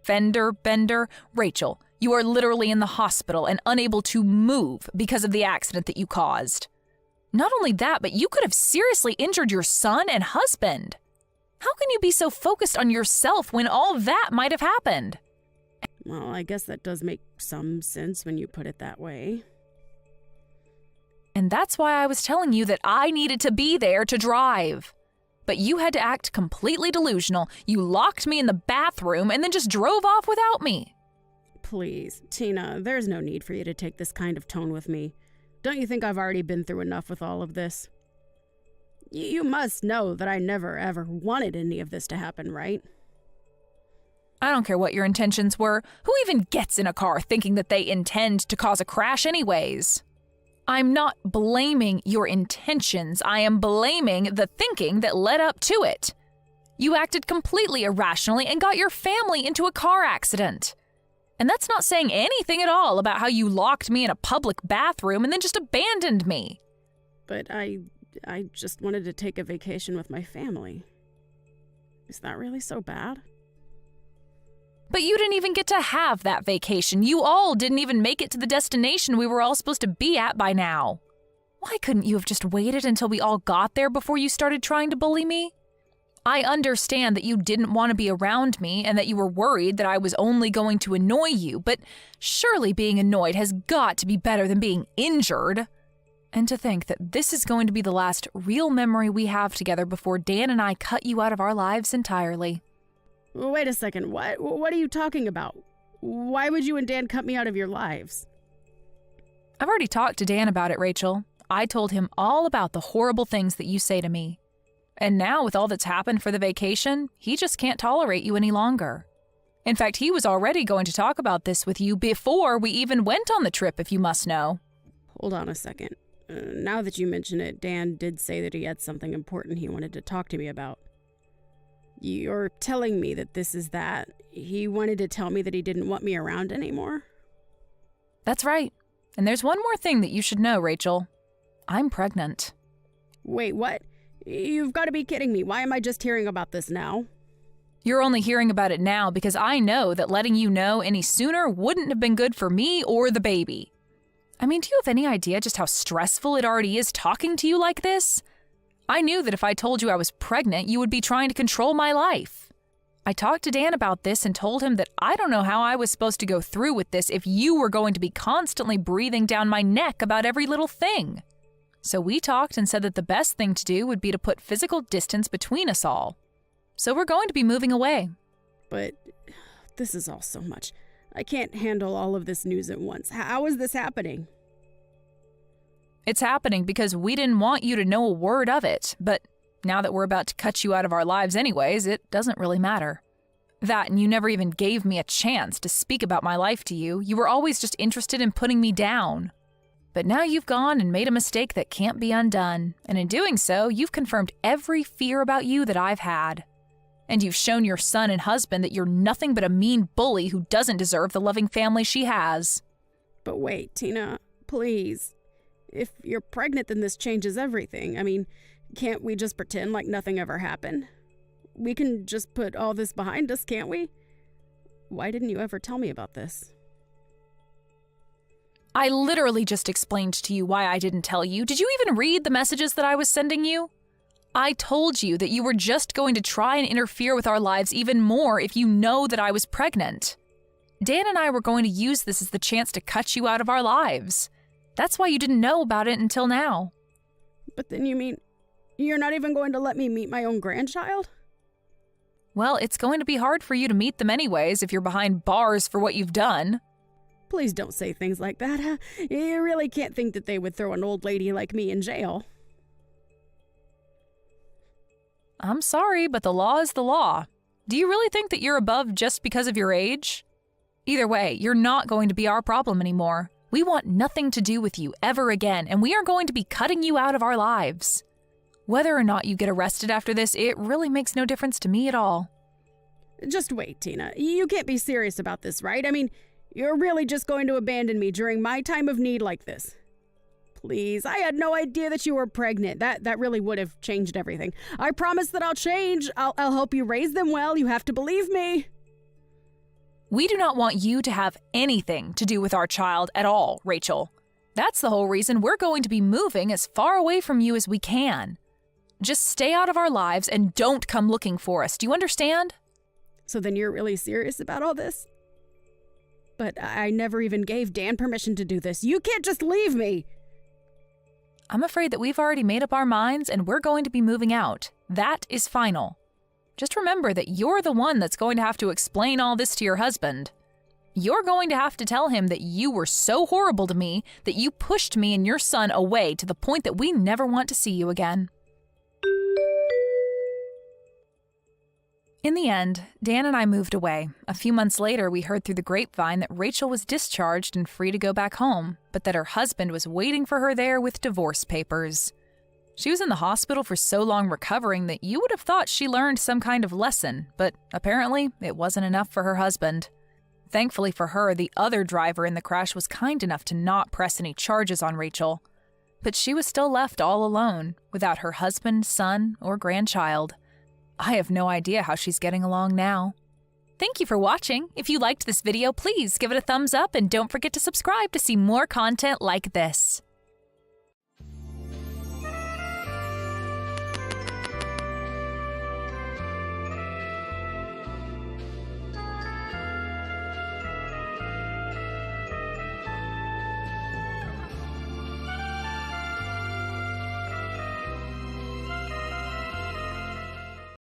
S9: Fender bender? Rachel, you are literally in the hospital and unable to move because of the accident that you caused. Not only that, but you could have seriously injured your son and husband. How can you be so focused on yourself when all that might have happened?
S11: Well, I guess that does make some sense when you put it that way.
S9: And that's why I was telling you that I needed to be there to drive. But you had to act completely delusional. You locked me in the bathroom and then just drove off without me.
S11: Please, Tina, there's no need for you to take this kind of tone with me. Don't you think I've already been through enough with all of this? You must know that I never ever wanted any of this to happen, right?
S9: I don't care what your intentions were. Who even gets in a car thinking that they intend to cause a crash anyways? I'm not blaming your intentions. I am blaming the thinking that led up to it. You acted completely irrationally and got your family into a car accident. And that's not saying anything at all about how you locked me in a public bathroom and then just abandoned me.
S11: But I I just wanted to take a vacation with my family. Is that really so bad?
S9: But you didn't even get to have that vacation. You all didn't even make it to the destination we were all supposed to be at by now. Why couldn't you have just waited until we all got there before you started trying to bully me? I understand that you didn't want to be around me and that you were worried that I was only going to annoy you, but surely being annoyed has got to be better than being injured. And to think that this is going to be the last real memory we have together before Dan and I cut you out of our lives entirely.
S11: Wait a second, what are you talking about? Why would you and Dan cut me out of your lives?
S9: I've already talked to Dan about it, Rachel. I told him all about the horrible things that you say to me. And now, with all that's happened for the vacation, he just can't tolerate you any longer. In fact, he was already going to talk about this with you before we even went on the trip, if you must know.
S11: Hold on a second. Now that you mention it, Dan did say that he had something important he wanted to talk to me about. You're telling me that this is that? He wanted to tell me that he didn't want me around anymore?
S9: That's right. And there's one more thing that you should know, Rachel. I'm pregnant.
S11: Wait, what? You've got to be kidding me. Why am I just hearing about this now?
S9: You're only hearing about it now because I know that letting you know any sooner wouldn't have been good for me or the baby. I mean, do you have any idea just how stressful it already is talking to you like this? I knew that if I told you I was pregnant, you would be trying to control my life. I talked to Dan about this and told him that I don't know how I was supposed to go through with this if you were going to be constantly breathing down my neck about every little thing. So we talked and said that the best thing to do would be to put physical distance between us all. So we're going to be moving away.
S11: But this is all so much. I can't handle all of this news at once. How is this happening?
S9: It's happening because we didn't want you to know a word of it, but now that we're about to cut you out of our lives anyways, it doesn't really matter. That, and you never even gave me a chance to speak about my life to you. You were always just interested in putting me down. But now you've gone and made a mistake that can't be undone, and in doing so, you've confirmed every fear about you that I've had. And you've shown your son and husband that you're nothing but a mean bully who doesn't deserve the loving family she has.
S11: But wait, Tina, please. If you're pregnant, then this changes everything. I mean, can't we just pretend like nothing ever happened? We can just put all this behind us, can't we? Why didn't you ever tell me about this?
S9: I literally just explained to you why I didn't tell you. Did you even read the messages that I was sending you? I told you that you were just going to try and interfere with our lives even more if you know that I was pregnant. Dan and I were going to use this as the chance to cut you out of our lives. That's why you didn't know about it until now.
S11: But then you mean you're not even going to let me meet my own grandchild?
S9: Well, it's going to be hard for you to meet them anyways if you're behind bars for what you've done.
S11: Please don't say things like that. Huh? You really can't think that they would throw an old lady like me in jail.
S9: I'm sorry, but the law is the law. Do you really think that you're above just because of your age? Either way, you're not going to be our problem anymore. We want nothing to do with you ever again, and we are going to be cutting you out of our lives. Whether or not you get arrested after this, it really makes no difference to me at all.
S11: Just wait, Tina. You can't be serious about this, right? I mean, you're really just going to abandon me during my time of need like this. Please, I had no idea that you were pregnant. That really would have changed everything. I promise that I'll change. I'll help you raise them well. You have to believe me.
S9: We do not want you to have anything to do with our child at all, Rachel. That's the whole reason we're going to be moving as far away from you as we can. Just stay out of our lives and don't come looking for us. Do you understand?
S11: So then you're really serious about all this? But I never even gave Dan permission to do this. You can't just leave me.
S9: I'm afraid that we've already made up our minds and we're going to be moving out. That is final. Just remember that you're the one that's going to have to explain all this to your husband. You're going to have to tell him that you were so horrible to me that you pushed me and your son away to the point that we never want to see you again. In the end, Dan and I moved away. A few months later, we heard through the grapevine that Rachel was discharged and free to go back home, but that her husband was waiting for her there with divorce papers. She was in the hospital for so long recovering that you would have thought she learned some kind of lesson, but apparently it wasn't enough for her husband. Thankfully for her, the other driver in the crash was kind enough to not press any charges on Rachel. but she was still left all alone, without her husband, son, or grandchild. I have no idea how she's getting along now. Thank you for watching. If you liked this video, please give it a thumbs up and don't forget to subscribe to see more content like this.